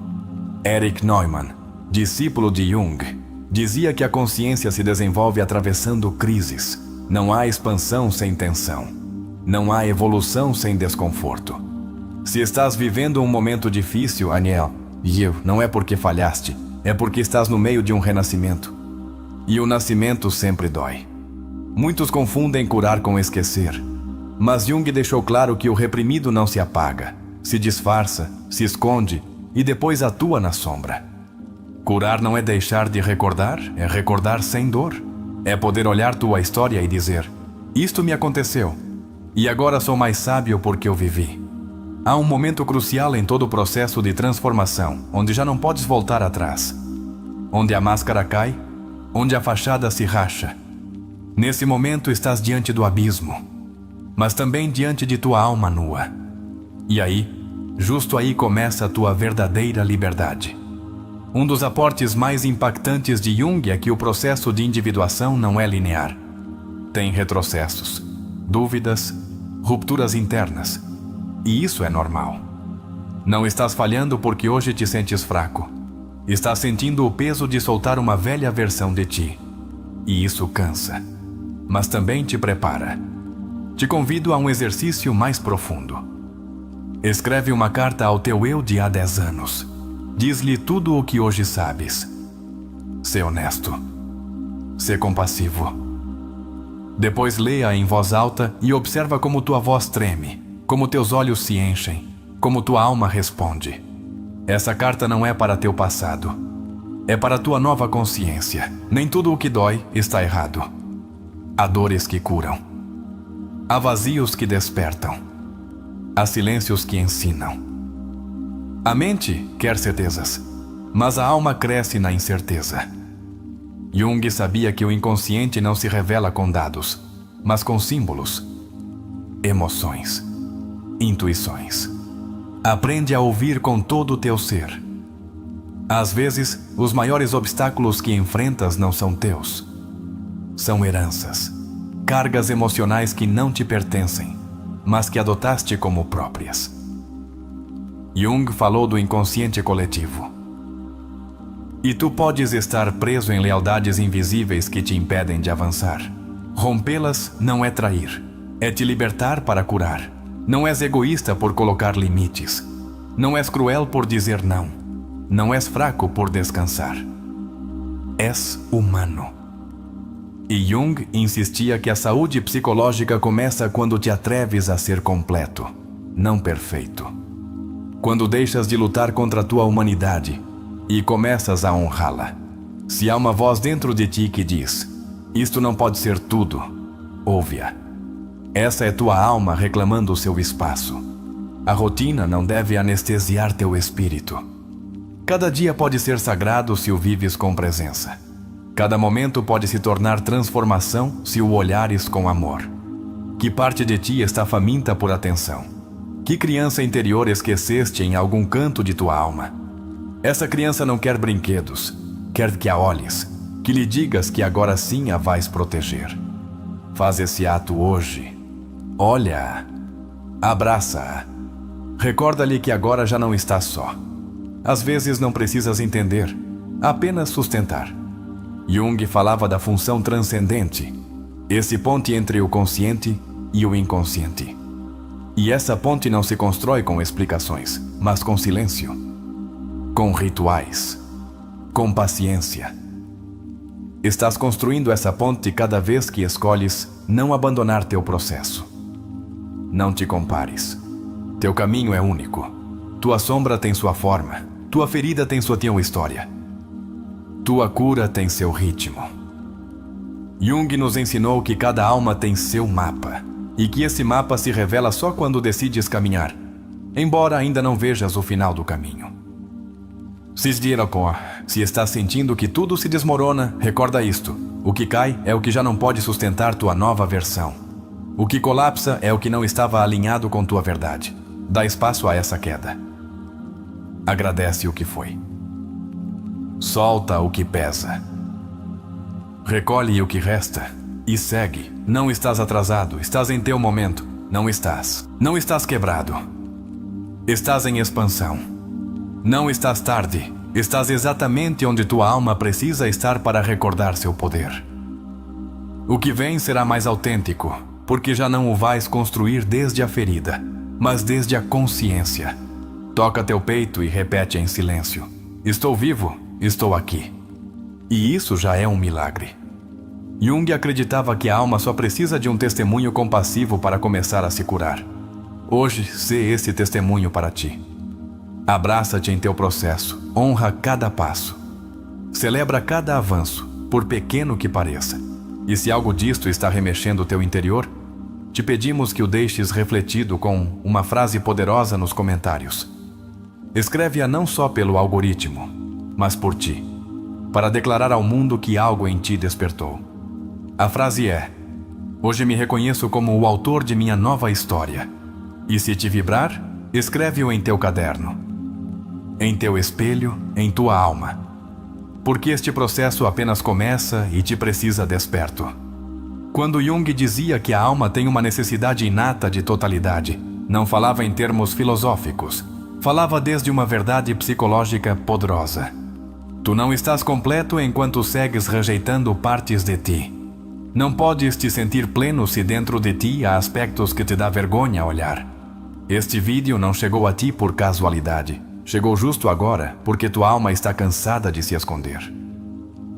Erich Neumann, discípulo de Jung, dizia que a consciência se desenvolve atravessando crises. Não há expansão sem tensão. Não há evolução sem desconforto. Se estás vivendo um momento difícil, Aniel, não é porque falhaste, é porque estás no meio de um renascimento. E o nascimento sempre dói. Muitos confundem curar com esquecer. Mas Jung deixou claro que o reprimido não se apaga, se disfarça, se esconde e depois atua na sombra. Curar não é deixar de recordar, é recordar sem dor. É poder olhar tua história e dizer: isto me aconteceu, e agora sou mais sábio porque eu vivi. Há um momento crucial em todo o processo de transformação, onde já não podes voltar atrás. Onde a máscara cai, onde a fachada se racha. Nesse momento estás diante do abismo, mas também diante de tua alma nua. E aí, justo aí começa a tua verdadeira liberdade. Um dos aportes mais impactantes de Jung é que o processo de individuação não é linear. Tem retrocessos, dúvidas, rupturas internas. E isso é normal. Não estás falhando porque hoje te sentes fraco. Estás sentindo o peso de soltar uma velha versão de ti. E isso cansa, mas também te prepara. Te convido a um exercício mais profundo. Escreve uma carta ao teu eu de há 10 anos. Diz-lhe tudo o que hoje sabes. Sê honesto. Sê compassivo. Depois leia em voz alta e observa como tua voz treme, como teus olhos se enchem, como tua alma responde. Essa carta não é para teu passado. É para tua nova consciência. Nem tudo o que dói está errado. Há dores que curam. Há vazios que despertam. Há silêncios que ensinam. A mente quer certezas, mas a alma cresce na incerteza. Jung sabia que o inconsciente não se revela com dados, mas com símbolos, emoções, intuições. Aprende a ouvir com todo o teu ser. Às vezes, os maiores obstáculos que enfrentas não são teus. São heranças, cargas emocionais que não te pertencem, mas que adotaste como próprias. Jung falou do inconsciente coletivo. E tu podes estar preso em lealdades invisíveis que te impedem de avançar. Rompê-las não é trair, é te libertar para curar. Não és egoísta por colocar limites. Não és cruel por dizer não. Não és fraco por descansar. És humano. E Jung insistia que a saúde psicológica começa quando te atreves a ser completo, não perfeito. Quando deixas de lutar contra a tua humanidade e começas a honrá-la. Se há uma voz dentro de ti que diz: isto não pode ser tudo, ouve-a. Essa é tua alma reclamando o seu espaço. A rotina não deve anestesiar teu espírito. Cada dia pode ser sagrado se o vives com presença. Cada momento pode se tornar transformação se o olhares com amor. Que parte de ti está faminta por atenção? Que criança interior esqueceste em algum canto de tua alma? Essa criança não quer brinquedos, quer que a olhes, que lhe digas que agora sim a vais proteger. Faz esse ato hoje. Olha-a, abraça-a. Recorda-lhe que agora já não está só. Às vezes não precisas entender, apenas sustentar. Jung falava da função transcendente, esse ponte entre o consciente e o inconsciente. E essa ponte não se constrói com explicações, mas com silêncio, com rituais, com paciência. Estás construindo essa ponte cada vez que escolhes não abandonar teu processo. Não te compares. Teu caminho é único. Tua sombra tem sua forma. Tua ferida tem sua história. Tua cura tem seu ritmo. Jung nos ensinou que cada alma tem seu mapa e que esse mapa se revela só quando decides caminhar, embora ainda não vejas o final do caminho. Se estás sentindo que tudo se desmorona, recorda isto. O que cai é o que já não pode sustentar tua nova versão. O que colapsa é o que não estava alinhado com tua verdade. Dá espaço a essa queda. Agradece o que foi. Solta o que pesa. Recolhe o que resta e segue. Não estás atrasado, estás em teu momento. Não estás. Não estás quebrado. Estás em expansão. Não estás tarde. Estás exatamente onde tua alma precisa estar para recordar seu poder. O que vem será mais autêntico, porque já não o vais construir desde a ferida, mas desde a consciência. Toca teu peito e repete em silêncio: estou vivo, estou aqui. E isso já é um milagre. Jung acreditava que a alma só precisa de um testemunho compassivo para começar a se curar. Hoje, sê esse testemunho para ti. Abraça-te em teu processo, honra cada passo. Celebra cada avanço, por pequeno que pareça. E se algo disto está remexendo o teu interior, te pedimos que o deixes refletido com uma frase poderosa nos comentários. Escreve-a não só pelo algoritmo, mas por ti, para declarar ao mundo que algo em ti despertou. A frase é: hoje me reconheço como o autor de minha nova história. E se te vibrar, escreve-o em teu caderno, em teu espelho, em tua alma. Porque este processo apenas começa e te precisa desperto. Quando Jung dizia que a alma tem uma necessidade inata de totalidade, não falava em termos filosóficos, falava desde uma verdade psicológica poderosa. Tu não estás completo enquanto segues rejeitando partes de ti. Não podes te sentir pleno se dentro de ti há aspectos que te dá vergonha olhar. Este vídeo não chegou a ti por casualidade. Chegou justo agora porque tua alma está cansada de se esconder.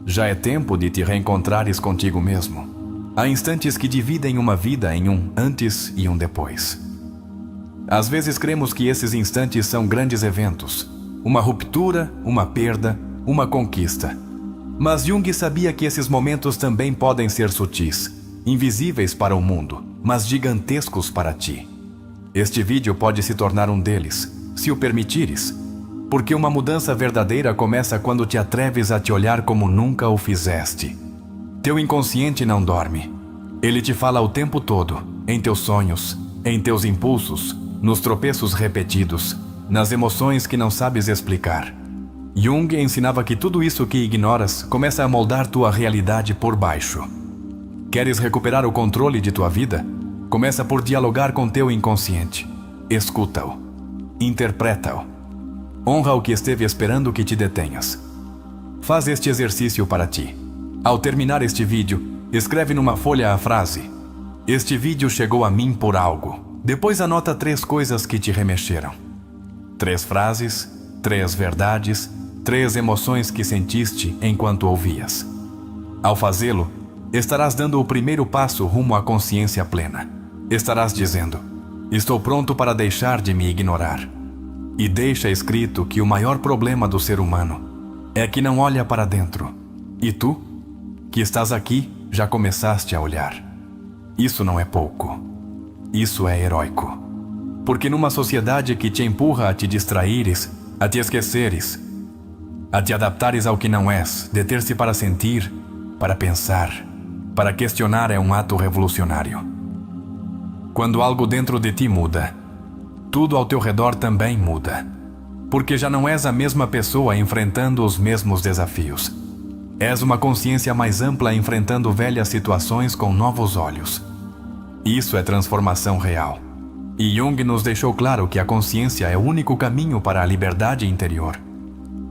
Já é tempo de te reencontrares contigo mesmo. Há instantes que dividem uma vida em um antes e um depois. Às vezes cremos que esses instantes são grandes eventos, uma ruptura, uma perda, uma conquista. Mas Jung sabia que esses momentos também podem ser sutis, invisíveis para o mundo, mas gigantescos para ti. Este vídeo pode se tornar um deles, se o permitires, porque uma mudança verdadeira começa quando te atreves a te olhar como nunca o fizeste. Teu inconsciente não dorme. Ele te fala o tempo todo, em teus sonhos, em teus impulsos, nos tropeços repetidos, nas emoções que não sabes explicar. Jung ensinava que tudo isso que ignoras começa a moldar tua realidade por baixo. Queres recuperar o controle de tua vida? Começa por dialogar com teu inconsciente. Escuta-o. Interpreta-o. Honra o que esteve esperando que te detenhas. Faz este exercício para ti. Ao terminar este vídeo, escreve numa folha a frase: "Este vídeo chegou a mim por algo." Depois anota 3 coisas que te remexeram. 3 frases, 3 verdades, 3 emoções que sentiste enquanto ouvias. Ao fazê-lo, estarás dando o primeiro passo rumo à consciência plena. Estarás dizendo: "Estou pronto para deixar de me ignorar." E deixa escrito que o maior problema do ser humano é que não olha para dentro. E tu, que estás aqui, já começaste a olhar. Isso não é pouco. Isso é heróico. Porque numa sociedade que te empurra a te distraíres, a te esqueceres, a te adaptares ao que não és, deter-se para sentir, para pensar, para questionar é um ato revolucionário. Quando algo dentro de ti muda, tudo ao teu redor também muda. Porque já não és a mesma pessoa enfrentando os mesmos desafios. És uma consciência mais ampla enfrentando velhas situações com novos olhos. Isso é transformação real. E Jung nos deixou claro que a consciência é o único caminho para a liberdade interior.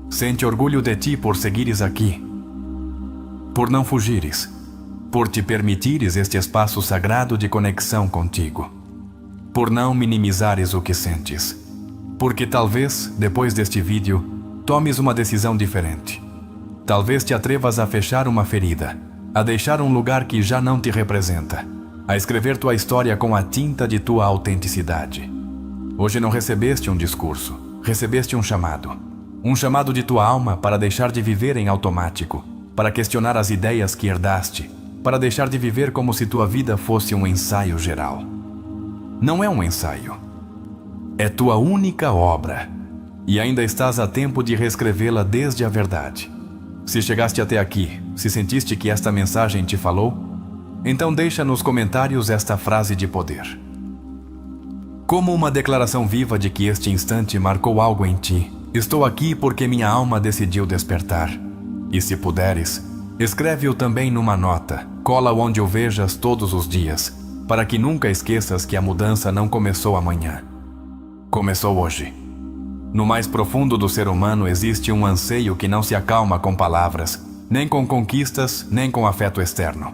Sente orgulho de ti por seguires aqui, por não fugires, por te permitires este espaço sagrado de conexão contigo, por não minimizares o que sentes. Porque talvez, depois deste vídeo, tomes uma decisão diferente. Talvez te atrevas a fechar uma ferida, a deixar um lugar que já não te representa, a escrever tua história com a tinta de tua autenticidade. Hoje não recebeste um discurso, recebeste um chamado. Um chamado de tua alma para deixar de viver em automático, para questionar as ideias que herdaste, para deixar de viver como se tua vida fosse um ensaio geral. Não é um ensaio. É tua única obra. E ainda estás a tempo de reescrevê-la desde a verdade. Se chegaste até aqui, se sentiste que esta mensagem te falou, então deixa nos comentários esta frase de poder. Como uma declaração viva de que este instante marcou algo em ti, estou aqui porque minha alma decidiu despertar. E se puderes, escreve-o também numa nota, cola onde o vejas todos os dias, para que nunca esqueças que a mudança não começou amanhã. Começou hoje. No mais profundo do ser humano existe um anseio que não se acalma com palavras, nem com conquistas, nem com afeto externo.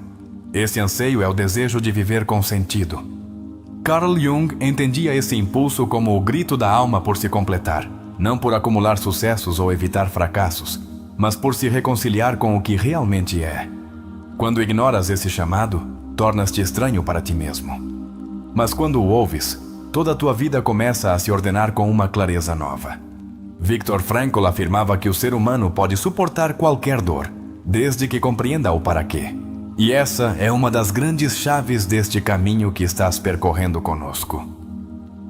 Esse anseio é o desejo de viver com sentido. Carl Jung entendia esse impulso como o grito da alma por se completar, não por acumular sucessos ou evitar fracassos, mas por se reconciliar com o que realmente é. Quando ignoras esse chamado, tornas-te estranho para ti mesmo. Mas quando o ouves, toda a tua vida começa a se ordenar com uma clareza nova. Viktor Frankl afirmava que o ser humano pode suportar qualquer dor, desde que compreenda o para quê. E essa é uma das grandes chaves deste caminho que estás percorrendo conosco.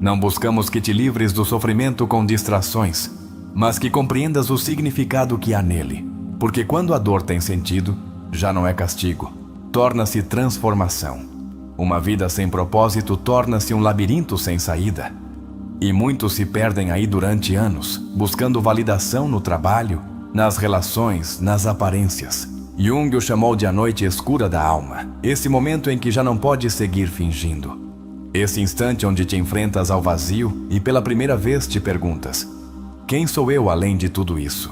Não buscamos que te livres do sofrimento com distrações, mas que compreendas o significado que há nele. Porque quando a dor tem sentido, já não é castigo, torna-se transformação. Uma vida sem propósito torna-se um labirinto sem saída. E muitos se perdem aí durante anos, buscando validação no trabalho, nas relações, nas aparências. Jung o chamou de a noite escura da alma, esse momento em que já não podes seguir fingindo. Esse instante onde te enfrentas ao vazio e pela primeira vez te perguntas: quem sou eu além de tudo isso?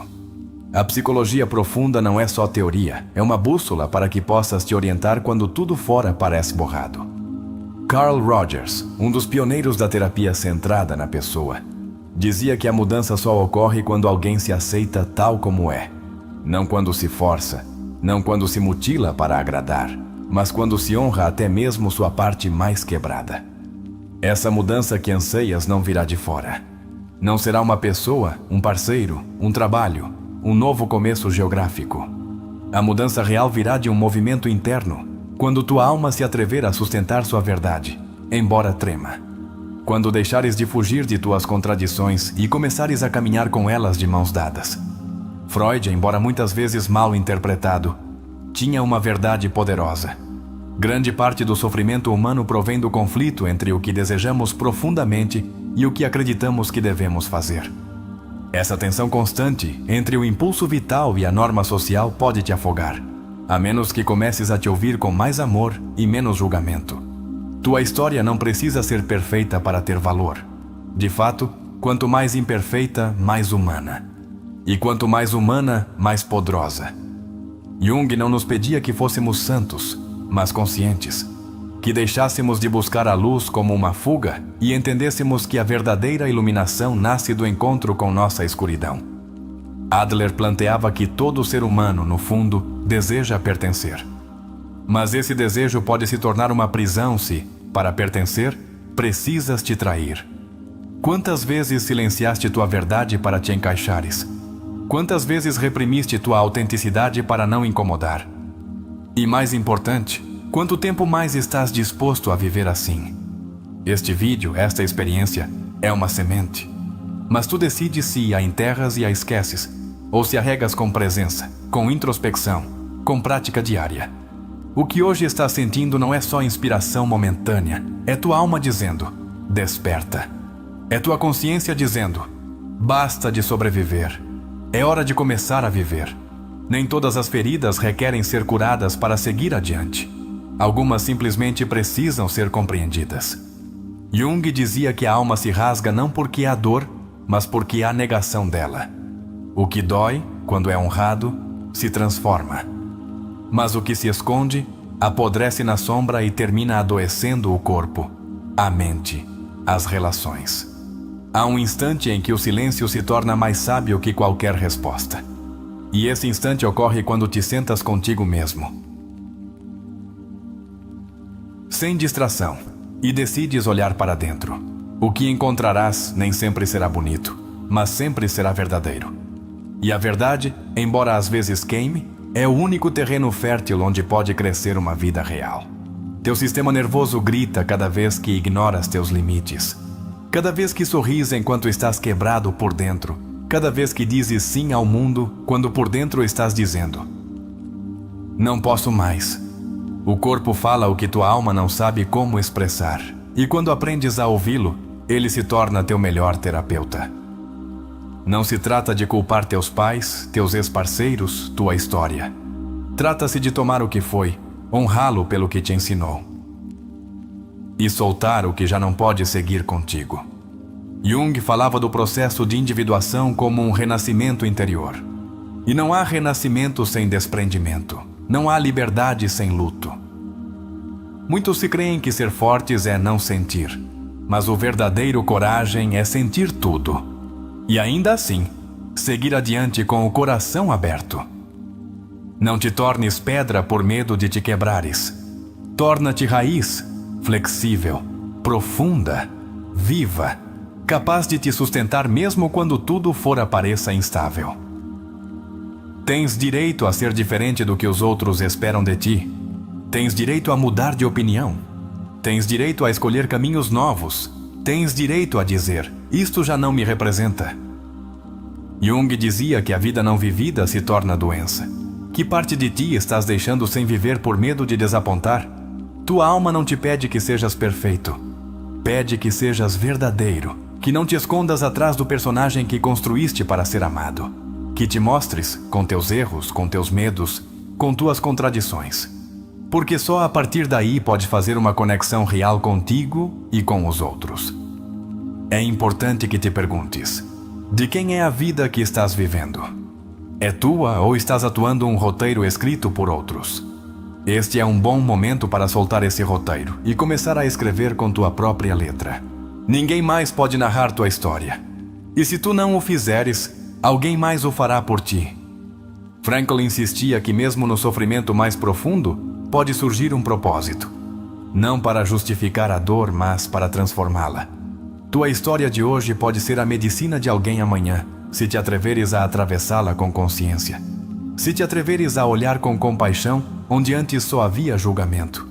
A psicologia profunda não é só teoria, é uma bússola para que possas te orientar quando tudo fora parece borrado. Carl Rogers, um dos pioneiros da terapia centrada na pessoa, dizia que a mudança só ocorre quando alguém se aceita tal como é, não quando se força, não quando se mutila para agradar, mas quando se honra até mesmo sua parte mais quebrada. Essa mudança que anseias não virá de fora. Não será uma pessoa, um parceiro, um trabalho, um novo começo geográfico. A mudança real virá de um movimento interno, quando tua alma se atrever a sustentar sua verdade, embora trema. Quando deixares de fugir de tuas contradições e começares a caminhar com elas de mãos dadas. Freud, embora muitas vezes mal interpretado, tinha uma verdade poderosa. Grande parte do sofrimento humano provém do conflito entre o que desejamos profundamente e o que acreditamos que devemos fazer. Essa tensão constante entre o impulso vital e a norma social pode te afogar, a menos que comeces a te ouvir com mais amor e menos julgamento. Tua história não precisa ser perfeita para ter valor. De fato, quanto mais imperfeita, mais humana. E quanto mais humana, mais poderosa. Jung não nos pedia que fôssemos santos, mas conscientes, que deixássemos de buscar a luz como uma fuga e entendêssemos que a verdadeira iluminação nasce do encontro com nossa escuridão. Adler planteava que todo ser humano, no fundo, deseja pertencer. Mas esse desejo pode se tornar uma prisão se, para pertencer, precisas te trair. Quantas vezes silenciaste tua verdade para te encaixares? Quantas vezes reprimiste tua autenticidade para não incomodar? E mais importante, quanto tempo mais estás disposto a viver assim? Este vídeo, esta experiência, é uma semente. Mas tu decides se a enterras e a esqueces, ou se a regas com presença, com introspecção, com prática diária. O que hoje estás sentindo não é só inspiração momentânea, é tua alma dizendo, desperta. É tua consciência dizendo, basta de sobreviver. É hora de começar a viver. Nem todas as feridas requerem ser curadas para seguir adiante. Algumas simplesmente precisam ser compreendidas. Jung dizia que a alma se rasga não porque há dor, mas porque há negação dela. O que dói, quando é honrado, se transforma. Mas o que se esconde, apodrece na sombra e termina adoecendo o corpo, a mente, as relações. Há um instante em que o silêncio se torna mais sábio que qualquer resposta. E esse instante ocorre quando te sentas contigo mesmo, sem distração, e decides olhar para dentro. O que encontrarás nem sempre será bonito, mas sempre será verdadeiro. E a verdade, embora às vezes queime, é o único terreno fértil onde pode crescer uma vida real. Teu sistema nervoso grita cada vez que ignoras teus limites. Cada vez que sorris enquanto estás quebrado por dentro. Cada vez que dizes sim ao mundo, quando por dentro estás dizendo, não posso mais. O corpo fala o que tua alma não sabe como expressar. E quando aprendes a ouvi-lo, ele se torna teu melhor terapeuta. Não se trata de culpar teus pais, teus ex-parceiros, tua história. Trata-se de tomar o que foi, honrá-lo pelo que te ensinou. E soltar o que já não pode seguir contigo. Jung falava do processo de individuação como um renascimento interior. E não há renascimento sem desprendimento. Não há liberdade sem luto. Muitos se creem que ser fortes é não sentir. Mas o verdadeiro coragem é sentir tudo. E ainda assim, seguir adiante com o coração aberto. Não te tornes pedra por medo de te quebrares. Torna-te raiz, flexível, profunda, viva, capaz de te sustentar mesmo quando tudo fora pareça instável. Tens direito a ser diferente do que os outros esperam de ti. Tens direito a mudar de opinião. Tens direito a escolher caminhos novos. Tens direito a dizer, isto já não me representa. Jung dizia que a vida não vivida se torna doença. Que parte de ti estás deixando sem viver por medo de desapontar? Tua alma não te pede que sejas perfeito. Pede que sejas verdadeiro. Que não te escondas atrás do personagem que construíste para ser amado. Que te mostres com teus erros, com teus medos, com tuas contradições. Porque só a partir daí pode fazer uma conexão real contigo e com os outros. É importante que te perguntes, de quem é a vida que estás vivendo? É tua ou estás atuando um roteiro escrito por outros? Este é um bom momento para soltar esse roteiro e começar a escrever com tua própria letra. Ninguém mais pode narrar tua história. E se tu não o fizeres, alguém mais o fará por ti. Frankl insistia que mesmo no sofrimento mais profundo, pode surgir um propósito. Não para justificar a dor, mas para transformá-la. Tua história de hoje pode ser a medicina de alguém amanhã, se te atreveres a atravessá-la com consciência. Se te atreveres a olhar com compaixão, onde antes só havia julgamento.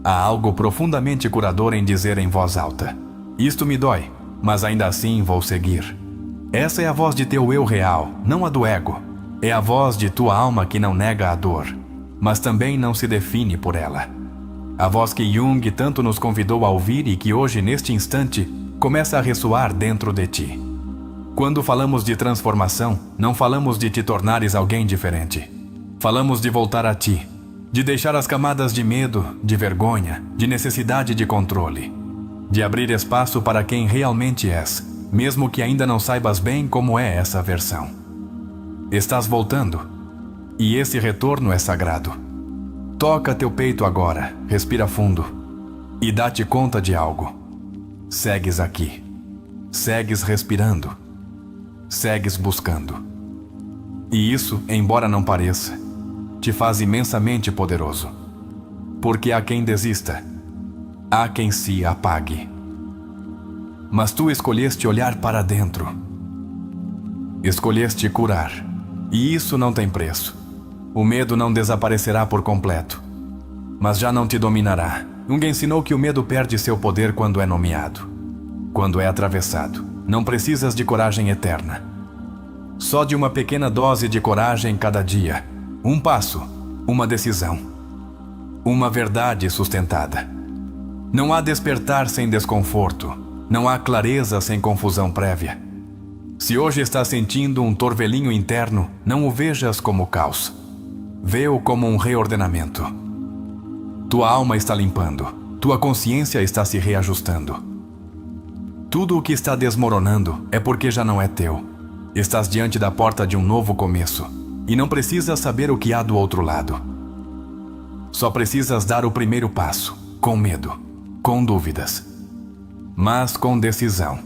Há algo profundamente curador em dizer em voz alta: isto me dói, mas ainda assim vou seguir. Essa é a voz de teu eu real, não a do ego. É a voz de tua alma que não nega a dor, mas também não se define por ela. A voz que Jung tanto nos convidou a ouvir e que hoje, neste instante, começa a ressoar dentro de ti. Quando falamos de transformação, não falamos de te tornares alguém diferente. Falamos de voltar a ti, de deixar as camadas de medo, de vergonha, de necessidade de controle, de abrir espaço para quem realmente és, mesmo que ainda não saibas bem como é essa versão. Estás voltando, e esse retorno é sagrado. Toca teu peito agora, respira fundo, e dá-te conta de algo. Segues aqui, segues respirando, segues buscando. E isso, embora não pareça, te faz imensamente poderoso. Porque há quem desista, há quem se apague. Mas tu escolheste olhar para dentro. Escolheste curar. E isso não tem preço. O medo não desaparecerá por completo, mas já não te dominará. Jung ensinou que o medo perde seu poder quando é nomeado, quando é atravessado. Não precisas de coragem eterna. Só de uma pequena dose de coragem cada dia. Um passo, uma decisão, uma verdade sustentada. Não há despertar sem desconforto. Não há clareza sem confusão prévia. Se hoje estás sentindo um torvelinho interno, não o vejas como caos. Vê-o como um reordenamento. Tua alma está limpando. Tua consciência está se reajustando. Tudo o que está desmoronando é porque já não é teu. Estás diante da porta de um novo começo. E não precisas saber o que há do outro lado. Só precisas dar o primeiro passo, com medo, com dúvidas, mas com decisão.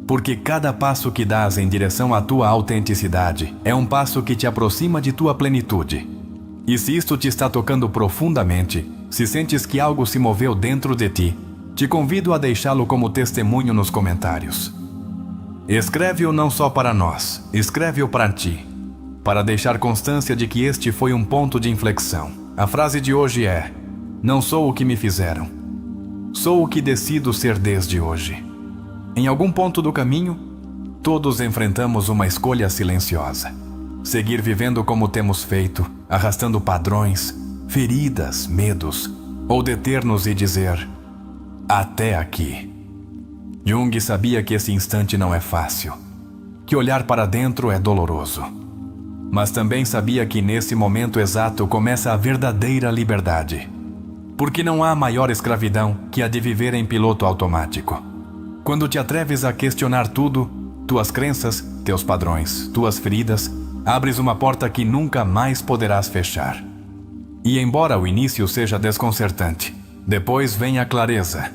Porque cada passo que dás em direção à tua autenticidade é um passo que te aproxima de tua plenitude. E se isto te está tocando profundamente, se sentes que algo se moveu dentro de ti, te convido a deixá-lo como testemunho nos comentários. Escreve-o não só para nós, escreve-o para ti, para deixar constância de que este foi um ponto de inflexão. A frase de hoje é: não sou o que me fizeram, sou o que decido ser desde hoje. Em algum ponto do caminho, todos enfrentamos uma escolha silenciosa. Seguir vivendo como temos feito, arrastando padrões, feridas, medos, ou deter-nos e dizer: até aqui. Jung sabia que esse instante não é fácil, que olhar para dentro é doloroso. Mas também sabia que nesse momento exato começa a verdadeira liberdade. Porque não há maior escravidão que a de viver em piloto automático. Quando te atreves a questionar tudo, tuas crenças, teus padrões, tuas feridas, abres uma porta que nunca mais poderás fechar. E embora o início seja desconcertante, depois vem a clareza.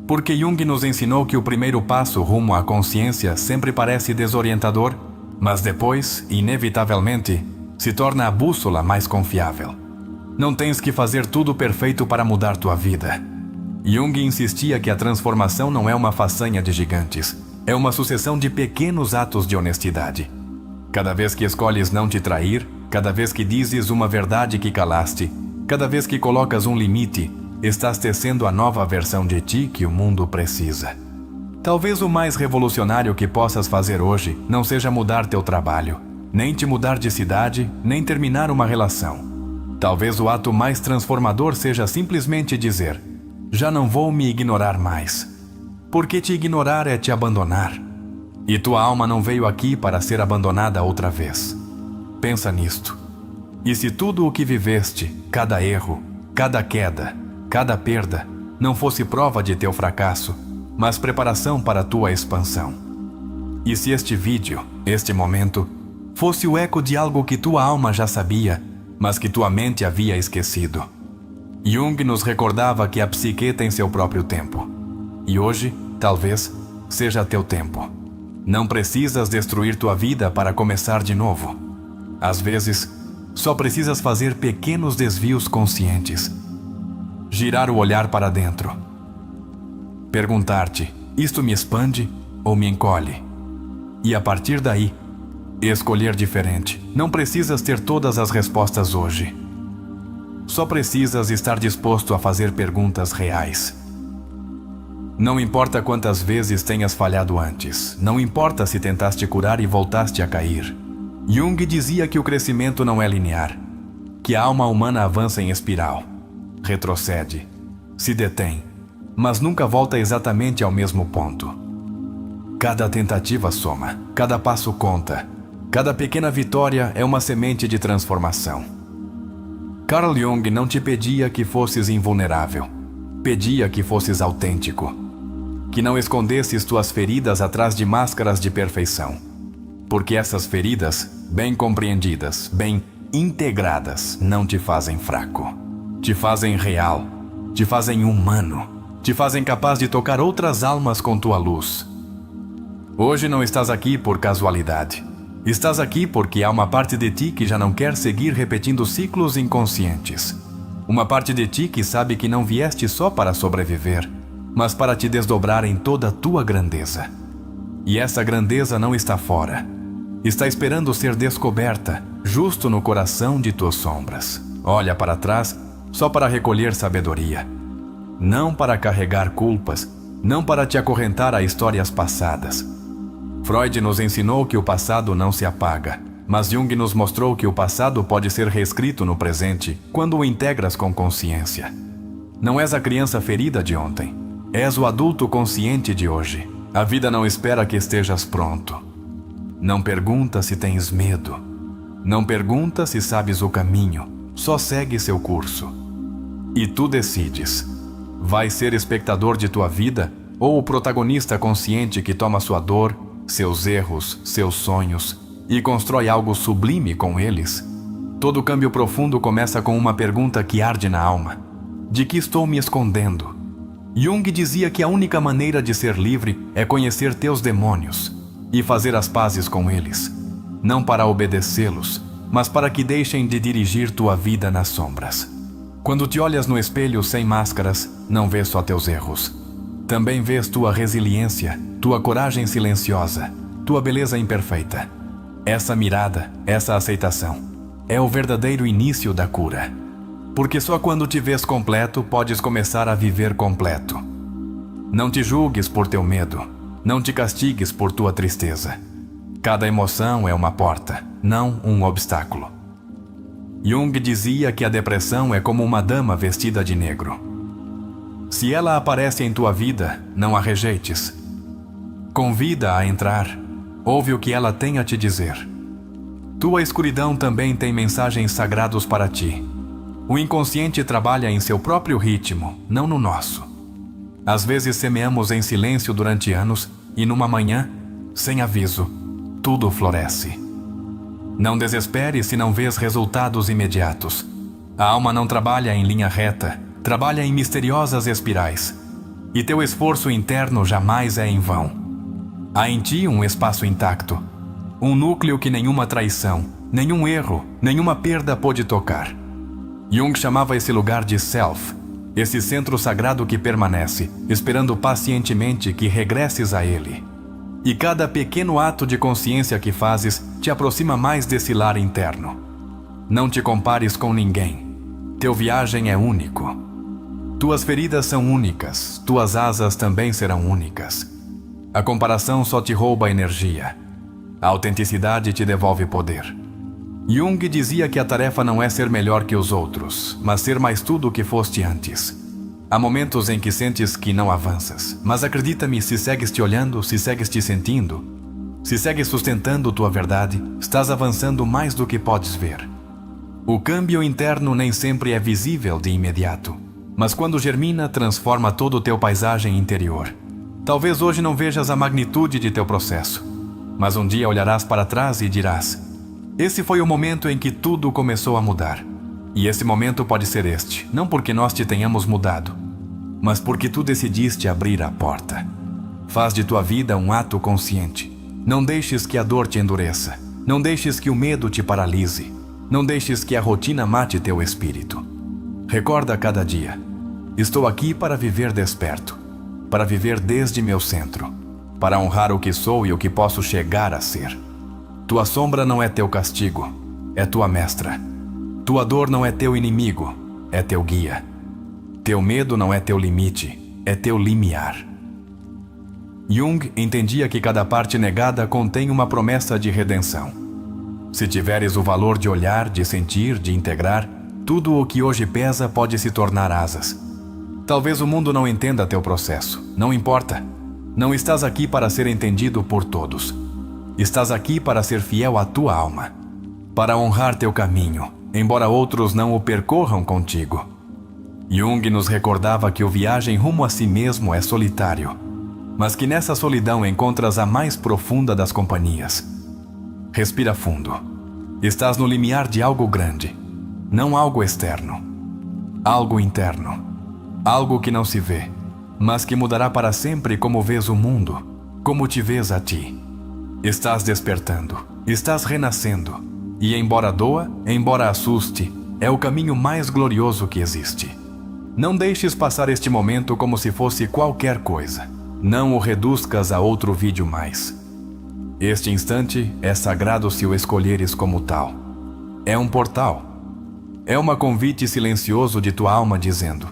Porque Jung nos ensinou que o primeiro passo rumo à consciência sempre parece desorientador, mas depois, inevitavelmente, se torna a bússola mais confiável. Não tens que fazer tudo perfeito para mudar tua vida. Jung insistia que a transformação não é uma façanha de gigantes, é uma sucessão de pequenos atos de honestidade. Cada vez que escolhes não te trair, cada vez que dizes uma verdade que calaste, cada vez que colocas um limite, estás tecendo a nova versão de ti que o mundo precisa. Talvez o mais revolucionário que possas fazer hoje não seja mudar teu trabalho, nem te mudar de cidade, nem terminar uma relação. Talvez o ato mais transformador seja simplesmente dizer: já não vou me ignorar mais. Porque te ignorar é te abandonar. E tua alma não veio aqui para ser abandonada outra vez. Pensa nisto. E se tudo o que viveste, cada erro, cada queda, cada perda, não fosse prova de teu fracasso, mas preparação para a tua expansão? E se este vídeo, este momento, fosse o eco de algo que tua alma já sabia, mas que tua mente havia esquecido? Jung nos recordava que a psique tem seu próprio tempo. E hoje, talvez, seja teu tempo. Não precisas destruir tua vida para começar de novo. Às vezes, só precisas fazer pequenos desvios conscientes, girar o olhar para dentro. Perguntar-te: isto me expande ou me encolhe? E a partir daí, escolher diferente. Não precisas ter todas as respostas hoje. Só precisas estar disposto a fazer perguntas reais. Não importa quantas vezes tenhas falhado antes. Não importa se tentaste curar e voltaste a cair. Jung dizia que o crescimento não é linear, que a alma humana avança em espiral, retrocede, se detém, mas nunca volta exatamente ao mesmo ponto. Cada tentativa soma, cada passo conta, cada pequena vitória é uma semente de transformação. Carl Jung não te pedia que fosses invulnerável, pedia que fosses autêntico, que não escondesses tuas feridas atrás de máscaras de perfeição, porque essas feridas, bem compreendidas, bem integradas, não te fazem fraco, te fazem real, te fazem humano, te fazem capaz de tocar outras almas com tua luz. Hoje não estás aqui por casualidade. Estás aqui porque há uma parte de ti que já não quer seguir repetindo ciclos inconscientes. Uma parte de ti que sabe que não vieste só para sobreviver, mas para te desdobrar em toda a tua grandeza. E essa grandeza não está fora. Está esperando ser descoberta, justo no coração de tuas sombras. Olha para trás só para recolher sabedoria. Não para carregar culpas, não para te acorrentar a histórias passadas. Freud nos ensinou que o passado não se apaga, mas Jung nos mostrou que o passado pode ser reescrito no presente quando o integras com consciência. Não és a criança ferida de ontem, és o adulto consciente de hoje. A vida não espera que estejas pronto. Não pergunta se tens medo. Não pergunta se sabes o caminho, só segue seu curso. E tu decides. Vais ser espectador de tua vida ou o protagonista consciente que toma sua dor, seus erros, seus sonhos e constrói algo sublime com eles? Todo câmbio profundo começa com uma pergunta que arde na alma: de que estou me escondendo? Jung dizia que a única maneira de ser livre é conhecer teus demônios e fazer as pazes com eles, não para obedecê-los, mas para que deixem de dirigir tua vida nas sombras. Quando te olhas no espelho sem máscaras, não vês só teus erros. Também vês tua resiliência, tua coragem silenciosa, tua beleza imperfeita. Essa mirada, essa aceitação, é o verdadeiro início da cura. Porque só quando te vês completo, podes começar a viver completo. Não te julgues por teu medo, não te castigues por tua tristeza. Cada emoção é uma porta, não um obstáculo. Jung dizia que a depressão é como uma dama vestida de negro. Se ela aparece em tua vida, não a rejeites. Convida-a a entrar. Ouve o que ela tem a te dizer. Tua escuridão também tem mensagens sagrados para ti. O inconsciente trabalha em seu próprio ritmo, não no nosso. Às vezes semeamos em silêncio durante anos e numa manhã, sem aviso, tudo floresce. Não desespere se não vês resultados imediatos. A alma não trabalha em linha reta, trabalha em misteriosas espirais. E teu esforço interno jamais é em vão. Há em ti um espaço intacto, um núcleo que nenhuma traição, nenhum erro, nenhuma perda pôde tocar. Jung chamava esse lugar de Self, esse centro sagrado que permanece, esperando pacientemente que regresses a ele. E cada pequeno ato de consciência que fazes te aproxima mais desse lar interno. Não te compares com ninguém. Teu viagem é único. Tuas feridas são únicas, tuas asas também serão únicas. A comparação só te rouba energia. A autenticidade te devolve poder. Jung dizia que a tarefa não é ser melhor que os outros, mas ser mais tudo o que foste antes. Há momentos em que sentes que não avanças, mas acredita-me, se segues te olhando, se segues te sentindo, se segues sustentando tua verdade, estás avançando mais do que podes ver. O câmbio interno nem sempre é visível de imediato, mas quando germina, transforma todo o teu paisagem interior. Talvez hoje não vejas a magnitude de teu processo, mas um dia olharás para trás e dirás: esse foi o momento em que tudo começou a mudar. E esse momento pode ser este, não porque nós te tenhamos mudado, mas porque tu decidiste abrir a porta. Faz de tua vida um ato consciente. Não deixes que a dor te endureça. Não deixes que o medo te paralise. Não deixes que a rotina mate teu espírito. Recorda cada dia: Estou aqui para viver desperto, para viver desde meu centro, para honrar o que sou e o que posso chegar a ser. Tua sombra não é teu castigo, é tua mestra. Tua dor não é teu inimigo, é teu guia. Teu medo não é teu limite, é teu limiar. Jung entendia que cada parte negada contém uma promessa de redenção. Se tiveres o valor de olhar, de sentir, de integrar, tudo o que hoje pesa pode se tornar asas. Talvez o mundo não entenda teu processo, não importa. Não estás aqui para ser entendido por todos. Estás aqui para ser fiel à tua alma, para honrar teu caminho, embora outros não o percorram contigo. Jung nos recordava que o viagem rumo a si mesmo é solitário, mas que nessa solidão encontras a mais profunda das companhias. Respira fundo. Estás no limiar de algo grande, não algo externo, algo interno, algo que não se vê, mas que mudará para sempre como vês o mundo, como te vês a ti. Estás despertando, estás renascendo, e embora doa, embora assuste, é o caminho mais glorioso que existe. Não deixes passar este momento como se fosse qualquer coisa. Não o reduzcas a outro vídeo mais. Este instante é sagrado se o escolheres como tal. É um portal. É um convite silencioso de tua alma dizendo: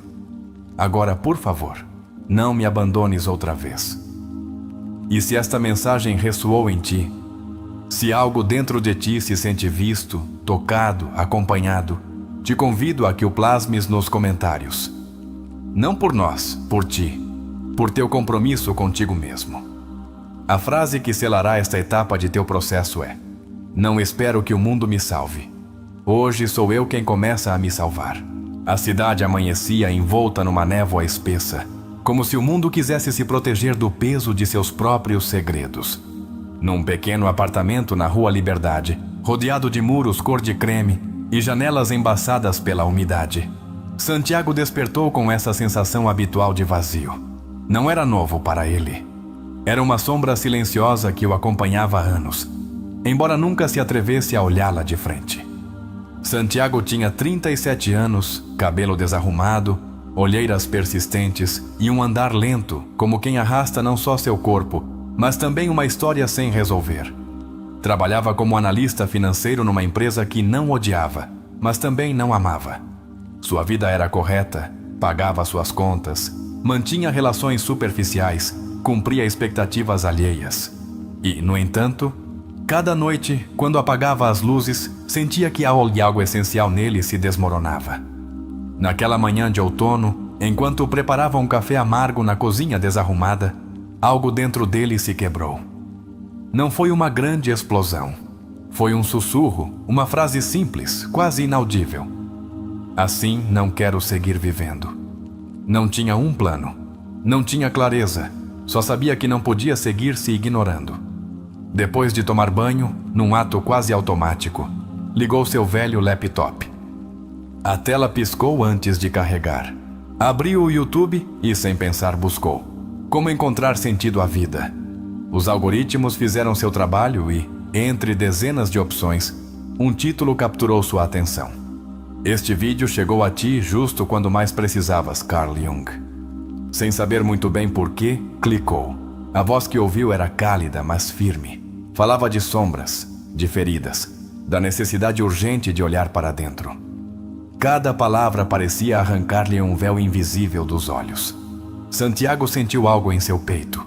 agora, por favor, não me abandones outra vez. E se esta mensagem ressoou em ti, se algo dentro de ti se sente visto, tocado, acompanhado, te convido a que o plasmes nos comentários. Não por nós, por ti, por teu compromisso contigo mesmo. A frase que selará esta etapa de teu processo é: não espero que o mundo me salve. Hoje sou eu quem começa a me salvar. A cidade amanhecia envolta numa névoa espessa, como se o mundo quisesse se proteger do peso de seus próprios segredos. Num pequeno apartamento na Rua Liberdade, rodeado de muros cor de creme e janelas embaçadas pela umidade, Santiago despertou com essa sensação habitual de vazio. Não era novo para ele. Era uma sombra silenciosa que o acompanhava há anos, embora nunca se atrevesse a olhá-la de frente. Santiago tinha 37 anos, cabelo desarrumado, olheiras persistentes e um andar lento, como quem arrasta não só seu corpo, mas também uma história sem resolver. Trabalhava como analista financeiro numa empresa que não odiava, mas também não amava. Sua vida era correta, pagava suas contas, mantinha relações superficiais, cumpria expectativas alheias. E, no entanto, cada noite, quando apagava as luzes, sentia que algo essencial nele se desmoronava. Naquela manhã de outono, enquanto preparava um café amargo na cozinha desarrumada, algo dentro dele se quebrou. Não foi uma grande explosão. Foi um sussurro, uma frase simples, quase inaudível. Assim não quero seguir vivendo. Não tinha um plano. Não tinha clareza. Só sabia que não podia seguir se ignorando. Depois de tomar banho, num ato quase automático, ligou seu velho laptop. A tela piscou antes de carregar. Abriu o YouTube e, sem pensar, buscou: como encontrar sentido à vida? Os algoritmos fizeram seu trabalho e, entre dezenas de opções, um título capturou sua atenção. Este vídeo chegou a ti justo quando mais precisavas, Carl Jung. Sem saber muito bem porquê, clicou. A voz que ouviu era cálida, mas firme. Falava de sombras, de feridas, da necessidade urgente de olhar para dentro. Cada palavra parecia arrancar-lhe um véu invisível dos olhos. Santiago sentiu algo em seu peito.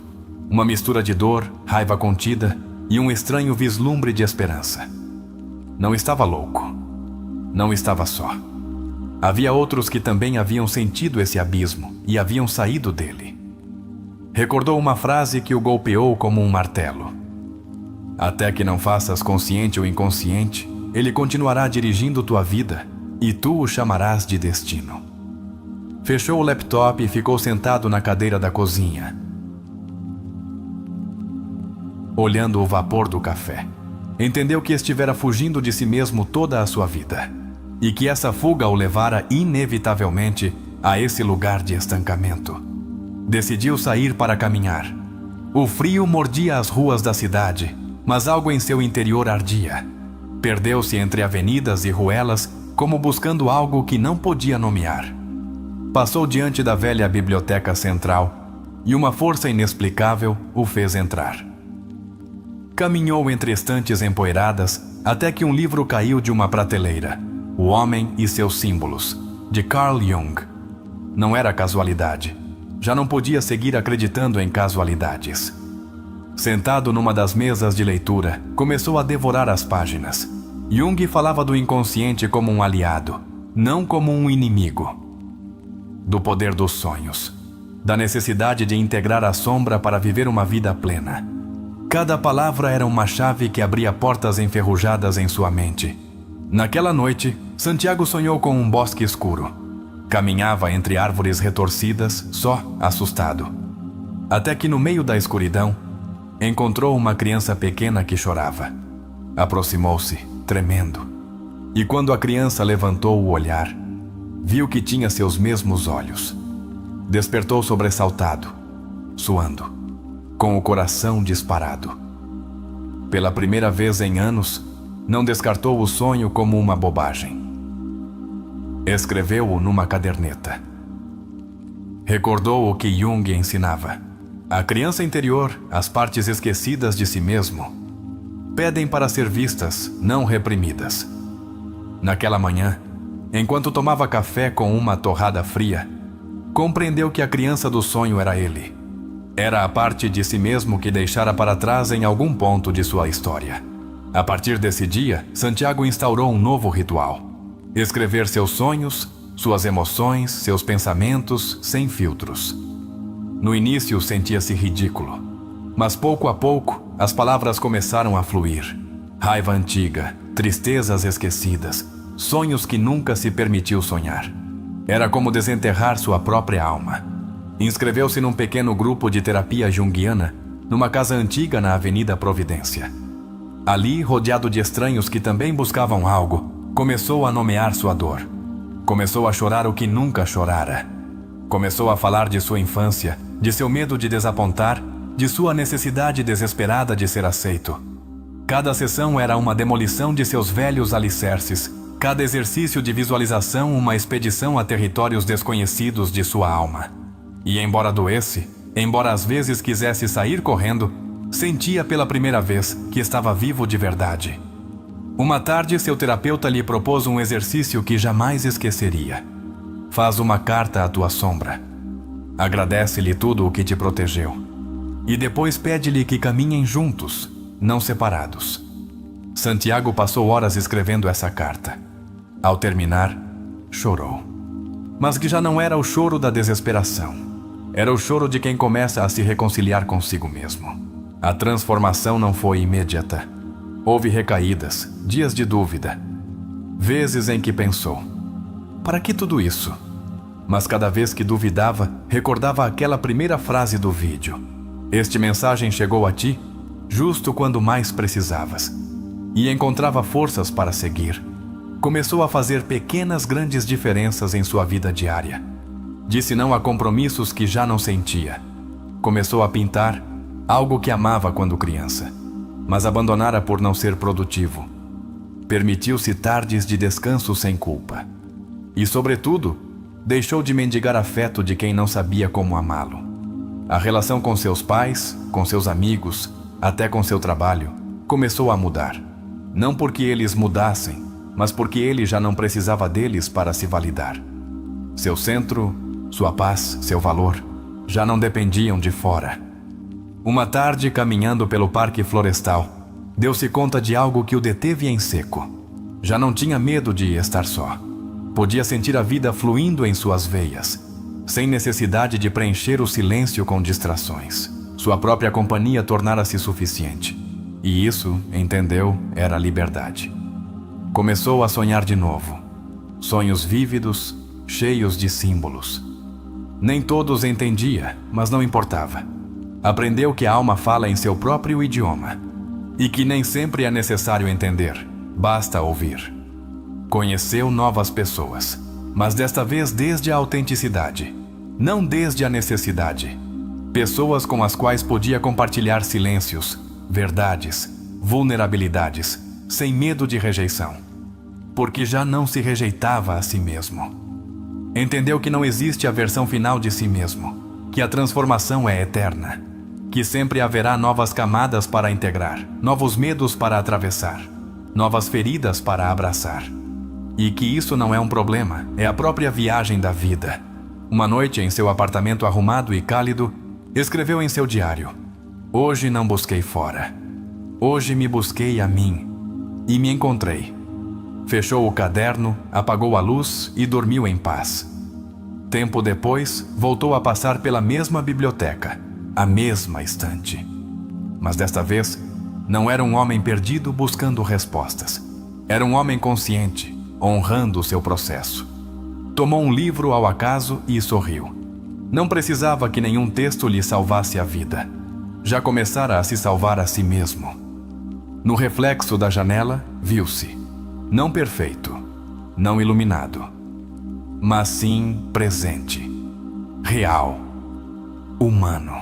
Uma mistura de dor, raiva contida e um estranho vislumbre de esperança. Não estava louco. Não estava só. Havia outros que também haviam sentido esse abismo e haviam saído dele. Recordou uma frase que o golpeou como um martelo: até que não faças consciente ou inconsciente, ele continuará dirigindo tua vida e tu o chamarás de destino. Fechou o laptop e ficou sentado na cadeira da cozinha, olhando o vapor do café. Entendeu que estivera fugindo de si mesmo toda a sua vida, e que essa fuga o levara inevitavelmente a esse lugar de estancamento. Decidiu sair para caminhar. O frio mordia as ruas da cidade, mas algo em seu interior ardia. Perdeu-se entre avenidas e ruelas, como buscando algo que não podia nomear. passou diante da velha biblioteca central e uma força inexplicável o fez entrar. Caminhou entre estantes empoeiradas até que um livro caiu de uma prateleira, O Homem e Seus Símbolos, de Carl Jung. Não era casualidade. Já não podia seguir acreditando em casualidades. Sentado numa das mesas de leitura, começou a devorar as páginas. Jung falava do inconsciente como um aliado, não como um inimigo. Do poder dos sonhos, da necessidade de integrar a sombra para viver uma vida plena. Cada palavra era uma chave que abria portas enferrujadas em sua mente. Naquela noite, Santiago sonhou com um bosque escuro. Caminhava entre árvores retorcidas, só, assustado. Até que no meio da escuridão, encontrou uma criança pequena que chorava. Aproximou-se, tremendo. E quando a criança levantou o olhar, viu que tinha seus mesmos olhos. Despertou sobressaltado, suando, com o coração disparado. Pela primeira vez em anos, não descartou o sonho como uma bobagem. Escreveu-o numa caderneta. Recordou o que Jung ensinava. A criança interior, as partes esquecidas de si mesmo, pedem para ser vistas, não reprimidas. Naquela manhã, enquanto tomava café com uma torrada fria, compreendeu que a criança do sonho era ele. Era a parte de si mesmo que deixara para trás em algum ponto de sua história. A partir desse dia, Santiago instaurou um novo ritual: escrever seus sonhos, suas emoções, seus pensamentos, sem filtros. No início sentia-se ridículo, mas pouco a pouco as palavras começaram a fluir. Raiva antiga, tristezas esquecidas, sonhos que nunca se permitiu sonhar. Era como desenterrar sua própria alma. Inscreveu-se num pequeno grupo de terapia junguiana, numa casa antiga na Avenida Providência. Ali, rodeado de estranhos que também buscavam algo, começou a nomear sua dor. Começou a chorar o que nunca chorara. Começou a falar de sua infância, de seu medo de desapontar, de sua necessidade desesperada de ser aceito. Cada sessão era uma demolição de seus velhos alicerces, cada exercício de visualização uma expedição a territórios desconhecidos de sua alma. E embora doesse, embora às vezes quisesse sair correndo, sentia pela primeira vez que estava vivo de verdade. Uma tarde, seu terapeuta lhe propôs um exercício que jamais esqueceria. Faz uma carta à tua sombra. Agradece-lhe tudo o que te protegeu. E depois pede-lhe que caminhem juntos, não separados. Santiago passou horas escrevendo essa carta. Ao terminar, chorou. Mas que já não era o choro da desesperação. Era o choro de quem começa a se reconciliar consigo mesmo. A transformação não foi imediata. Houve recaídas, dias de dúvida. Vezes em que pensou: para que tudo isso? Mas cada vez que duvidava, recordava aquela primeira frase do vídeo. Este mensagem chegou a ti justo quando mais precisavas. E encontrava forças para seguir. Começou a fazer pequenas grandes diferenças em sua vida diária. Disse não a compromissos que já não sentia. Começou a pintar, algo que amava quando criança, mas abandonara por não ser produtivo. Permitiu-se tardes de descanso sem culpa. E, sobretudo, deixou de mendigar afeto de quem não sabia como amá-lo. A relação com seus pais, com seus amigos, até com seu trabalho, começou a mudar. Não porque eles mudassem, mas porque ele já não precisava deles para se validar. Seu centro, sua paz, seu valor, já não dependiam de fora. Uma tarde, caminhando pelo parque florestal, deu-se conta de algo que o deteve em seco. Já não tinha medo de estar só. Podia sentir a vida fluindo em suas veias, sem necessidade de preencher o silêncio com distrações. Sua própria companhia tornara-se suficiente. E isso, entendeu, era liberdade. Começou a sonhar de novo. Sonhos vívidos, cheios de símbolos. Nem todos entendia, mas não importava. Aprendeu que a alma fala em seu próprio idioma. E que nem sempre é necessário entender, basta ouvir. Conheceu novas pessoas, mas desta vez desde a autenticidade, não desde a necessidade. Pessoas com as quais podia compartilhar silêncios, verdades, vulnerabilidades, sem medo de rejeição, porque já não se rejeitava a si mesmo. Entendeu que não existe a versão final de si mesmo, que a transformação é eterna, que sempre haverá novas camadas para integrar, novos medos para atravessar, novas feridas para abraçar. E que isso não é um problema, é a própria viagem da vida. Uma noite, em seu apartamento arrumado e cálido, escreveu em seu diário: "Hoje não busquei fora. Hoje me busquei a mim. E me encontrei." Fechou o caderno, apagou a luz e dormiu em paz. Tempo depois, voltou a passar pela mesma biblioteca, a mesma estante. Mas desta vez, não era um homem perdido buscando respostas. Era um homem consciente, honrando o seu processo. Tomou um livro ao acaso e sorriu. Não precisava que nenhum texto lhe salvasse a vida. Já começara a se salvar a si mesmo. No reflexo da janela, viu-se, não perfeito, não iluminado, mas sim presente, real, humano.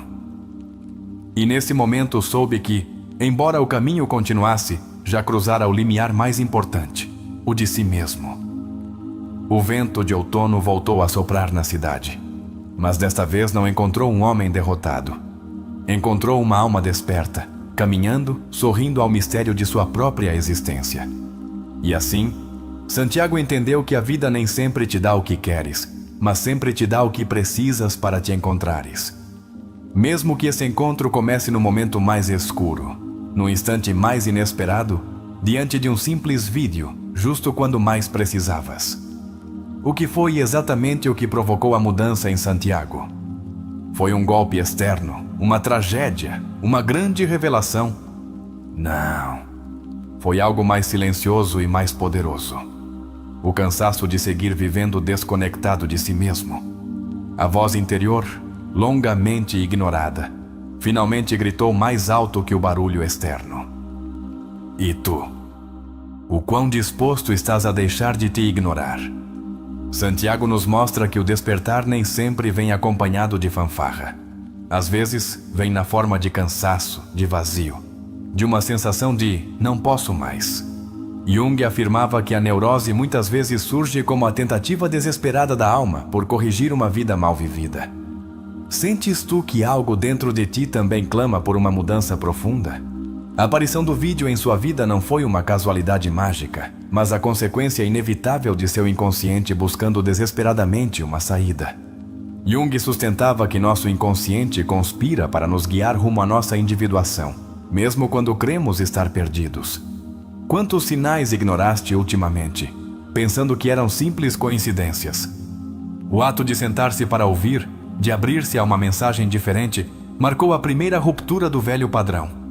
E nesse momento soube que, embora o caminho continuasse, já cruzara o limiar mais importante, o de si mesmo. O vento de outono voltou a soprar na cidade, mas desta vez não encontrou um homem derrotado. Encontrou uma alma desperta, caminhando, sorrindo ao mistério de sua própria existência. E assim, Santiago entendeu que a vida nem sempre te dá o que queres, mas sempre te dá o que precisas para te encontrares. Mesmo que esse encontro comece no momento mais escuro, no instante mais inesperado, diante de um simples vídeo, justo quando mais precisavas. O que foi exatamente o que provocou a mudança em Santiago? Foi um golpe externo, uma tragédia, uma grande revelação? Não. Foi algo mais silencioso e mais poderoso. O cansaço de seguir vivendo desconectado de si mesmo. A voz interior, longamente ignorada, finalmente gritou mais alto que o barulho externo. E tu? O quão disposto estás a deixar de te ignorar? Santiago nos mostra que o despertar nem sempre vem acompanhado de fanfarra. Às vezes, vem na forma de cansaço, de vazio, de uma sensação de não posso mais. Jung afirmava que a neurose muitas vezes surge como a tentativa desesperada da alma por corrigir uma vida mal vivida. Sentes tu que algo dentro de ti também clama por uma mudança profunda? A aparição do vídeo em sua vida não foi uma casualidade mágica, mas a consequência inevitável de seu inconsciente buscando desesperadamente uma saída. Jung sustentava que nosso inconsciente conspira para nos guiar rumo à nossa individuação, mesmo quando cremos estar perdidos. Quantos sinais ignoraste ultimamente, pensando que eram simples coincidências? O ato de sentar-se para ouvir, de abrir-se a uma mensagem diferente, marcou a primeira ruptura do velho padrão.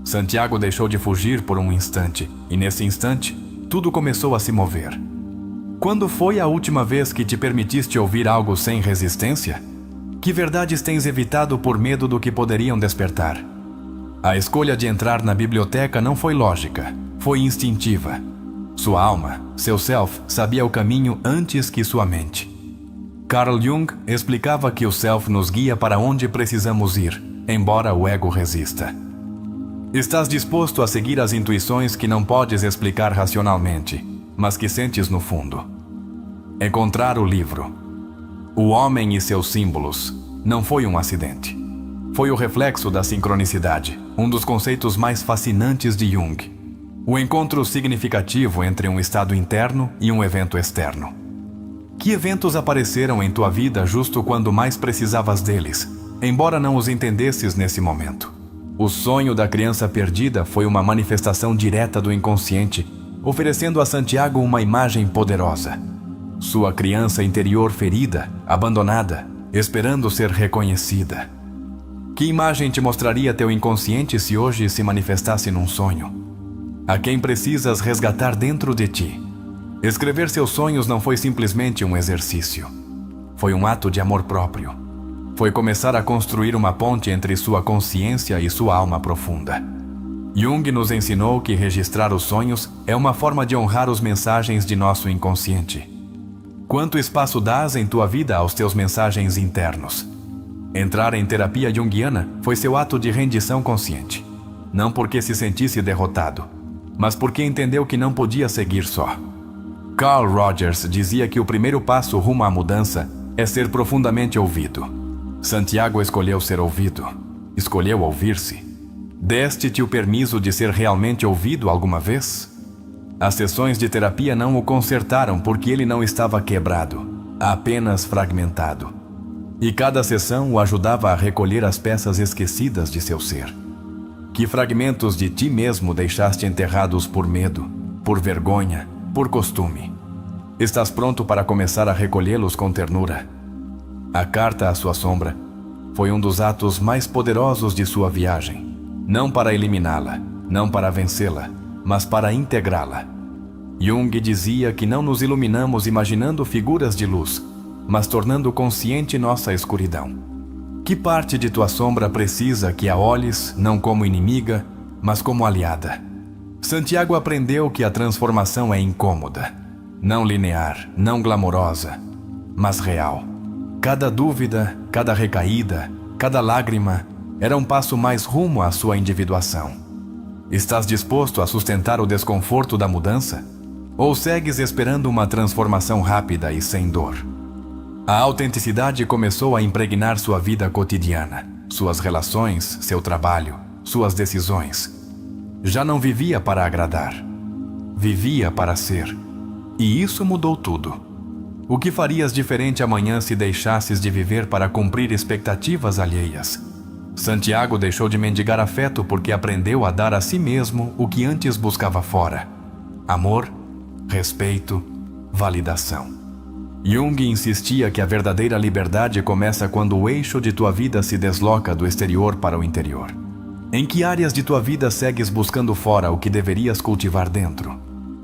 Santiago deixou de fugir por um instante, e nesse instante, tudo começou a se mover. Quando foi a última vez que te permitiste ouvir algo sem resistência? Que verdades tens evitado por medo do que poderiam despertar? A escolha de entrar na biblioteca não foi lógica, foi instintiva. Sua alma, seu self, sabia o caminho antes que sua mente. Carl Jung explicava que o self nos guia para onde precisamos ir, embora o ego resista. Estás disposto a seguir as intuições que não podes explicar racionalmente, mas que sentes no fundo. Encontrar o livro, O Homem e seus Símbolos, não foi um acidente. Foi o reflexo da sincronicidade, um dos conceitos mais fascinantes de Jung. O encontro significativo entre um estado interno e um evento externo. Que eventos apareceram em tua vida justo quando mais precisavas deles, embora não os entendesses nesse momento? O sonho da criança perdida foi uma manifestação direta do inconsciente, oferecendo a Santiago uma imagem poderosa. Sua criança interior ferida, abandonada, esperando ser reconhecida. Que imagem te mostraria teu inconsciente se hoje se manifestasse num sonho? A quem precisas resgatar dentro de ti? Escrever seus sonhos não foi simplesmente um exercício. Foi um ato de amor próprio. Foi começar a construir uma ponte entre sua consciência e sua alma profunda. Jung nos ensinou que registrar os sonhos é uma forma de honrar as mensagens de nosso inconsciente. Quanto espaço dás em tua vida aos teus mensagens internos? Entrar em terapia junguiana foi seu ato de rendição consciente. Não porque se sentisse derrotado, mas porque entendeu que não podia seguir só. Carl Rogers dizia que o primeiro passo rumo à mudança é ser profundamente ouvido. Santiago escolheu ser ouvido. Escolheu ouvir-se. Deste-te o permisso de ser realmente ouvido alguma vez? As sessões de terapia não o consertaram porque ele não estava quebrado, apenas fragmentado. E cada sessão o ajudava a recolher as peças esquecidas de seu ser. Que fragmentos de ti mesmo deixaste enterrados por medo, por vergonha, por costume? Estás pronto para começar a recolhê-los com ternura? A carta à sua sombra foi um dos atos mais poderosos de sua viagem. Não para eliminá-la, não para vencê-la, mas para integrá-la. Jung dizia que não nos iluminamos imaginando figuras de luz, mas tornando consciente nossa escuridão. Que parte de tua sombra precisa que a olhes não como inimiga, mas como aliada? Santiago aprendeu que a transformação é incômoda, não linear, não glamourosa, mas real. Cada dúvida, cada recaída, cada lágrima era um passo mais rumo à sua individuação. Estás disposto a sustentar o desconforto da mudança? Ou segues esperando uma transformação rápida e sem dor? A autenticidade começou a impregnar sua vida cotidiana, suas relações, seu trabalho, suas decisões. Já não vivia para agradar. Vivia para ser. E isso mudou tudo. O que farias diferente amanhã se deixasses de viver para cumprir expectativas alheias? Santiago deixou de mendigar afeto porque aprendeu a dar a si mesmo o que antes buscava fora: amor, respeito, validação. Jung insistia que a verdadeira liberdade começa quando o eixo de tua vida se desloca do exterior para o interior. Em que áreas de tua vida segues buscando fora o que deverias cultivar dentro?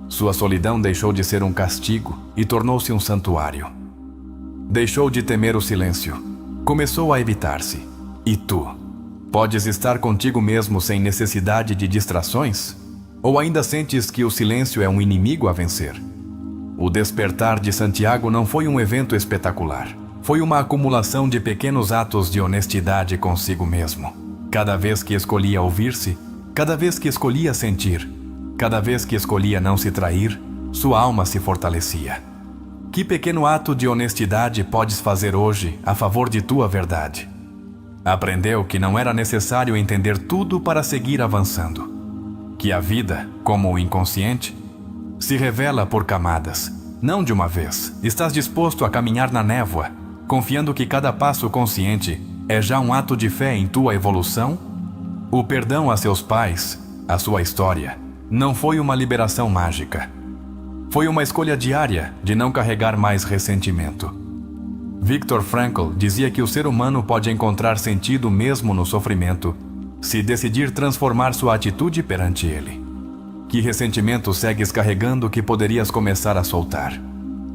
Sua solidão deixou de ser um castigo e tornou-se um santuário. Deixou de temer o silêncio. Começou a evitar-se. E tu? Podes estar contigo mesmo sem necessidade de distrações? Ou ainda sentes que o silêncio é um inimigo a vencer? O despertar de Santiago não foi um evento espetacular. Foi uma acumulação de pequenos atos de honestidade consigo mesmo. Cada vez que escolhia ouvir-se, cada vez que escolhia sentir, cada vez que escolhia não se trair, sua alma se fortalecia. Que pequeno ato de honestidade podes fazer hoje a favor de tua verdade? Aprendeu que não era necessário entender tudo para seguir avançando. Que a vida, como o inconsciente, se revela por camadas, não de uma vez. Estás disposto a caminhar na névoa, confiando que cada passo consciente é já um ato de fé em tua evolução? O perdão a seus pais, a sua história, não foi uma liberação mágica. Foi uma escolha diária de não carregar mais ressentimento. Viktor Frankl dizia que o ser humano pode encontrar sentido mesmo no sofrimento, se decidir transformar sua atitude perante ele. Que ressentimento segues carregando que poderias começar a soltar?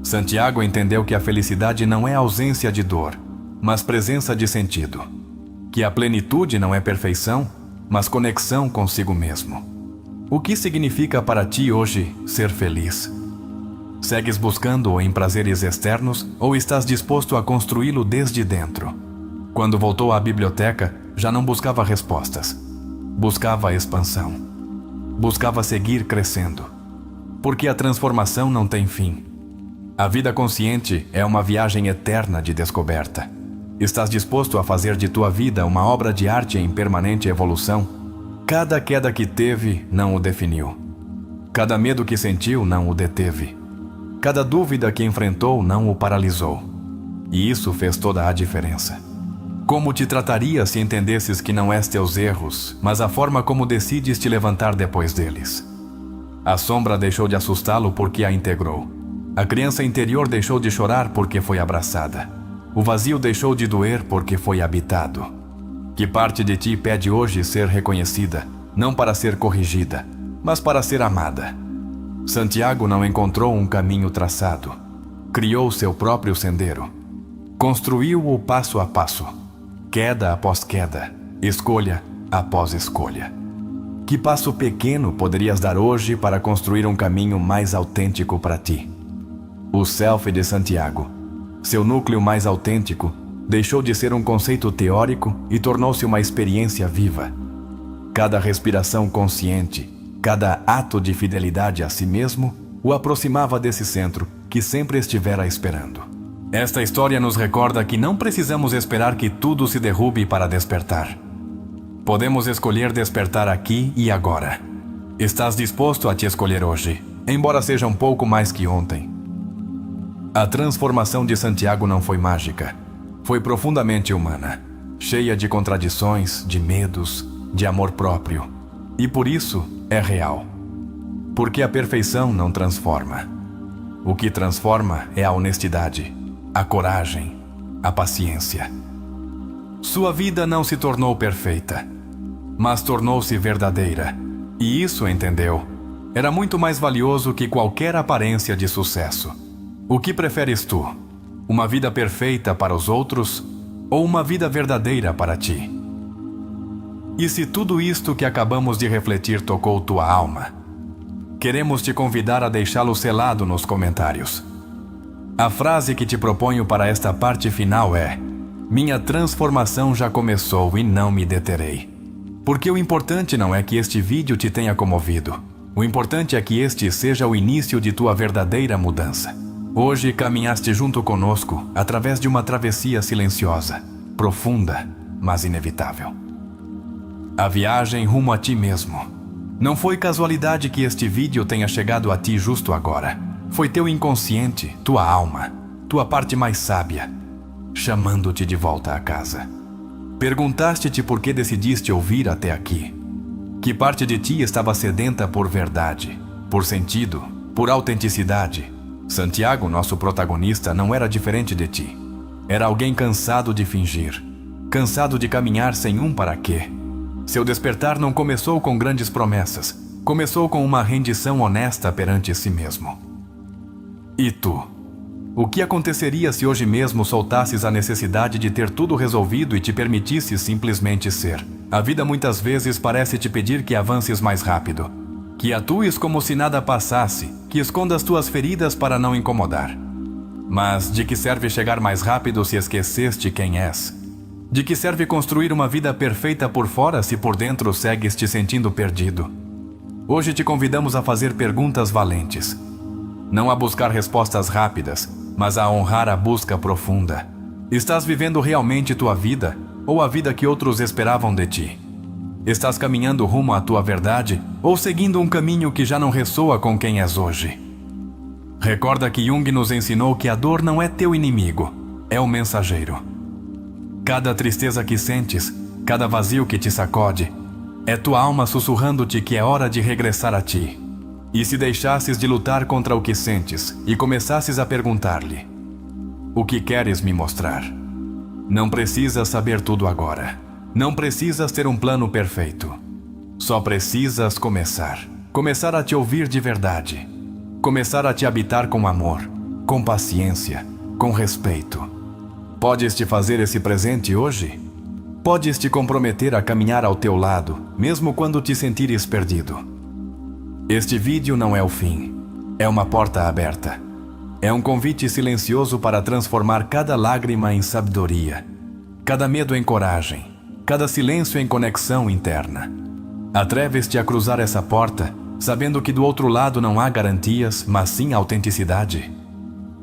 Santiago entendeu que a felicidade não é ausência de dor, mas presença de sentido. Que a plenitude não é perfeição, mas conexão consigo mesmo. O que significa para ti hoje ser feliz? Segues buscando-o em prazeres externos ou estás disposto a construí-lo desde dentro? Quando voltou à biblioteca, já não buscava respostas. Buscava a expansão. Buscava seguir crescendo. Porque a transformação não tem fim. A vida consciente é uma viagem eterna de descoberta. Estás disposto a fazer de tua vida uma obra de arte em permanente evolução? Cada queda que teve não o definiu. Cada medo que sentiu não o deteve. Cada dúvida que enfrentou não o paralisou. E isso fez toda a diferença. Como te trataria se entendesses que não és teus erros, mas a forma como decides te levantar depois deles? A sombra deixou de assustá-lo porque a integrou. A criança interior deixou de chorar porque foi abraçada. O vazio deixou de doer porque foi habitado. Que parte de ti pede hoje ser reconhecida, não para ser corrigida, mas para ser amada? Santiago não encontrou um caminho traçado. Criou seu próprio sendeiro. Construiu-o passo a passo, queda após queda, escolha após escolha. Que passo pequeno poderias dar hoje para construir um caminho mais autêntico para ti? O Self de Santiago, seu núcleo mais autêntico, deixou de ser um conceito teórico e tornou-se uma experiência viva. Cada respiração consciente, cada ato de fidelidade a si mesmo, o aproximava desse centro que sempre estivera esperando. Esta história nos recorda que não precisamos esperar que tudo se derrube para despertar. Podemos escolher despertar aqui e agora. Estás disposto a te escolher hoje, embora seja um pouco mais que ontem? A transformação de Santiago não foi mágica. Foi profundamente humana, cheia de contradições, de medos, de amor próprio. E por isso é real. Porque a perfeição não transforma. O que transforma é a honestidade, a coragem, a paciência. Sua vida não se tornou perfeita, mas tornou-se verdadeira. E isso, entendeu, era muito mais valioso que qualquer aparência de sucesso. O que preferes tu? Uma vida perfeita para os outros ou uma vida verdadeira para ti? E se tudo isto que acabamos de refletir tocou tua alma, queremos te convidar a deixá-lo selado nos comentários. A frase que te proponho para esta parte final é: minha transformação já começou e não me deterei. Porque o importante não é que este vídeo te tenha comovido. O importante é que este seja o início de tua verdadeira mudança. Hoje caminhaste junto conosco através de uma travessia silenciosa, profunda, mas inevitável. A viagem rumo a ti mesmo. Não foi casualidade que este vídeo tenha chegado a ti justo agora. Foi teu inconsciente, tua alma, tua parte mais sábia, chamando-te de volta a casa. Perguntaste-te por que decidiste ouvir até aqui. Que parte de ti estava sedenta por verdade, por sentido, por autenticidade? Santiago, nosso protagonista, não era diferente de ti. Era alguém cansado de fingir, cansado de caminhar sem um para quê. Seu despertar não começou com grandes promessas, começou com uma rendição honesta perante si mesmo. E tu? O que aconteceria se hoje mesmo soltasses a necessidade de ter tudo resolvido e te permitisses simplesmente ser? A vida muitas vezes parece te pedir que avances mais rápido, que atues como se nada passasse, que escondas tuas feridas para não incomodar. Mas de que serve chegar mais rápido se esqueceste quem és? De que serve construir uma vida perfeita por fora se por dentro segues te sentindo perdido? Hoje te convidamos a fazer perguntas valentes. Não a buscar respostas rápidas, mas a honrar a busca profunda. Estás vivendo realmente tua vida ou a vida que outros esperavam de ti? Estás caminhando rumo à tua verdade ou seguindo um caminho que já não ressoa com quem és hoje? Recorda que Jung nos ensinou que a dor não é teu inimigo, é o mensageiro. Cada tristeza que sentes, cada vazio que te sacode, é tua alma sussurrando-te que é hora de regressar a ti. E se deixasses de lutar contra o que sentes e começasses a perguntar-lhe: o que queres me mostrar? Não precisas saber tudo agora. Não precisas ter um plano perfeito. Só precisas começar. Começar a te ouvir de verdade. Começar a te habitar com amor, com paciência, com respeito. Podes te fazer esse presente hoje? Podes te comprometer a caminhar ao teu lado, mesmo quando te sentires perdido. Este vídeo não é o fim. É uma porta aberta. É um convite silencioso para transformar cada lágrima em sabedoria, cada medo em coragem, cada silêncio em conexão interna. Atreves-te a cruzar essa porta, sabendo que do outro lado não há garantias, mas sim autenticidade.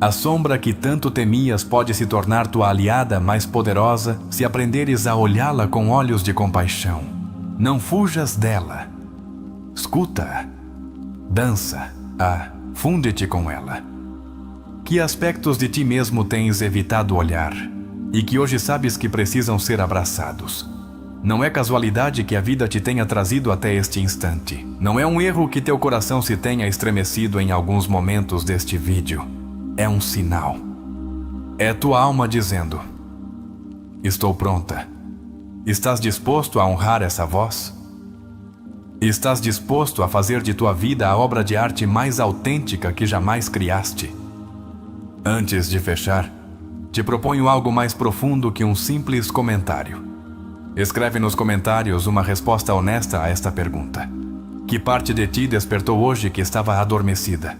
A sombra que tanto temias pode se tornar tua aliada mais poderosa se aprenderes a olhá-la com olhos de compaixão. Não fujas dela. Escuta-a. Dança-a. Funde-te com ela. Que aspectos de ti mesmo tens evitado olhar e que hoje sabes que precisam ser abraçados? Não é casualidade que a vida te tenha trazido até este instante. Não é um erro que teu coração se tenha estremecido em alguns momentos deste vídeo. É um sinal. É tua alma dizendo: estou pronta. Estás disposto a honrar essa voz? Estás disposto a fazer de tua vida a obra de arte mais autêntica que jamais criaste? Antes de fechar, te proponho algo mais profundo que um simples comentário. Escreve nos comentários uma resposta honesta a esta pergunta. Que parte de ti despertou hoje que estava adormecida?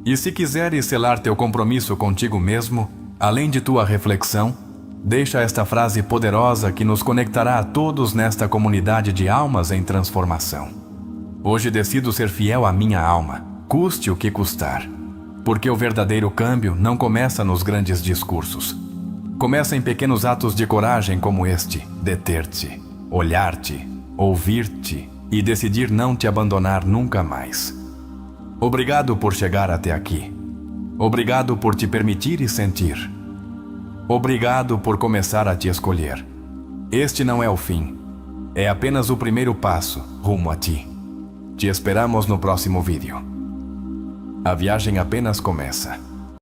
E se quiseres selar teu compromisso contigo mesmo, além de tua reflexão, deixa esta frase poderosa que nos conectará a todos nesta comunidade de almas em transformação. Hoje decido ser fiel à minha alma, custe o que custar. Porque o verdadeiro câmbio não começa nos grandes discursos. Começa em pequenos atos de coragem como este: deter-te, olhar-te, ouvir-te e decidir não te abandonar nunca mais. Obrigado por chegar até aqui. Obrigado por te permitir e sentir. Obrigado por começar a te escolher. Este não é o fim. É apenas o primeiro passo rumo a ti. Te esperamos no próximo vídeo. A viagem apenas começa.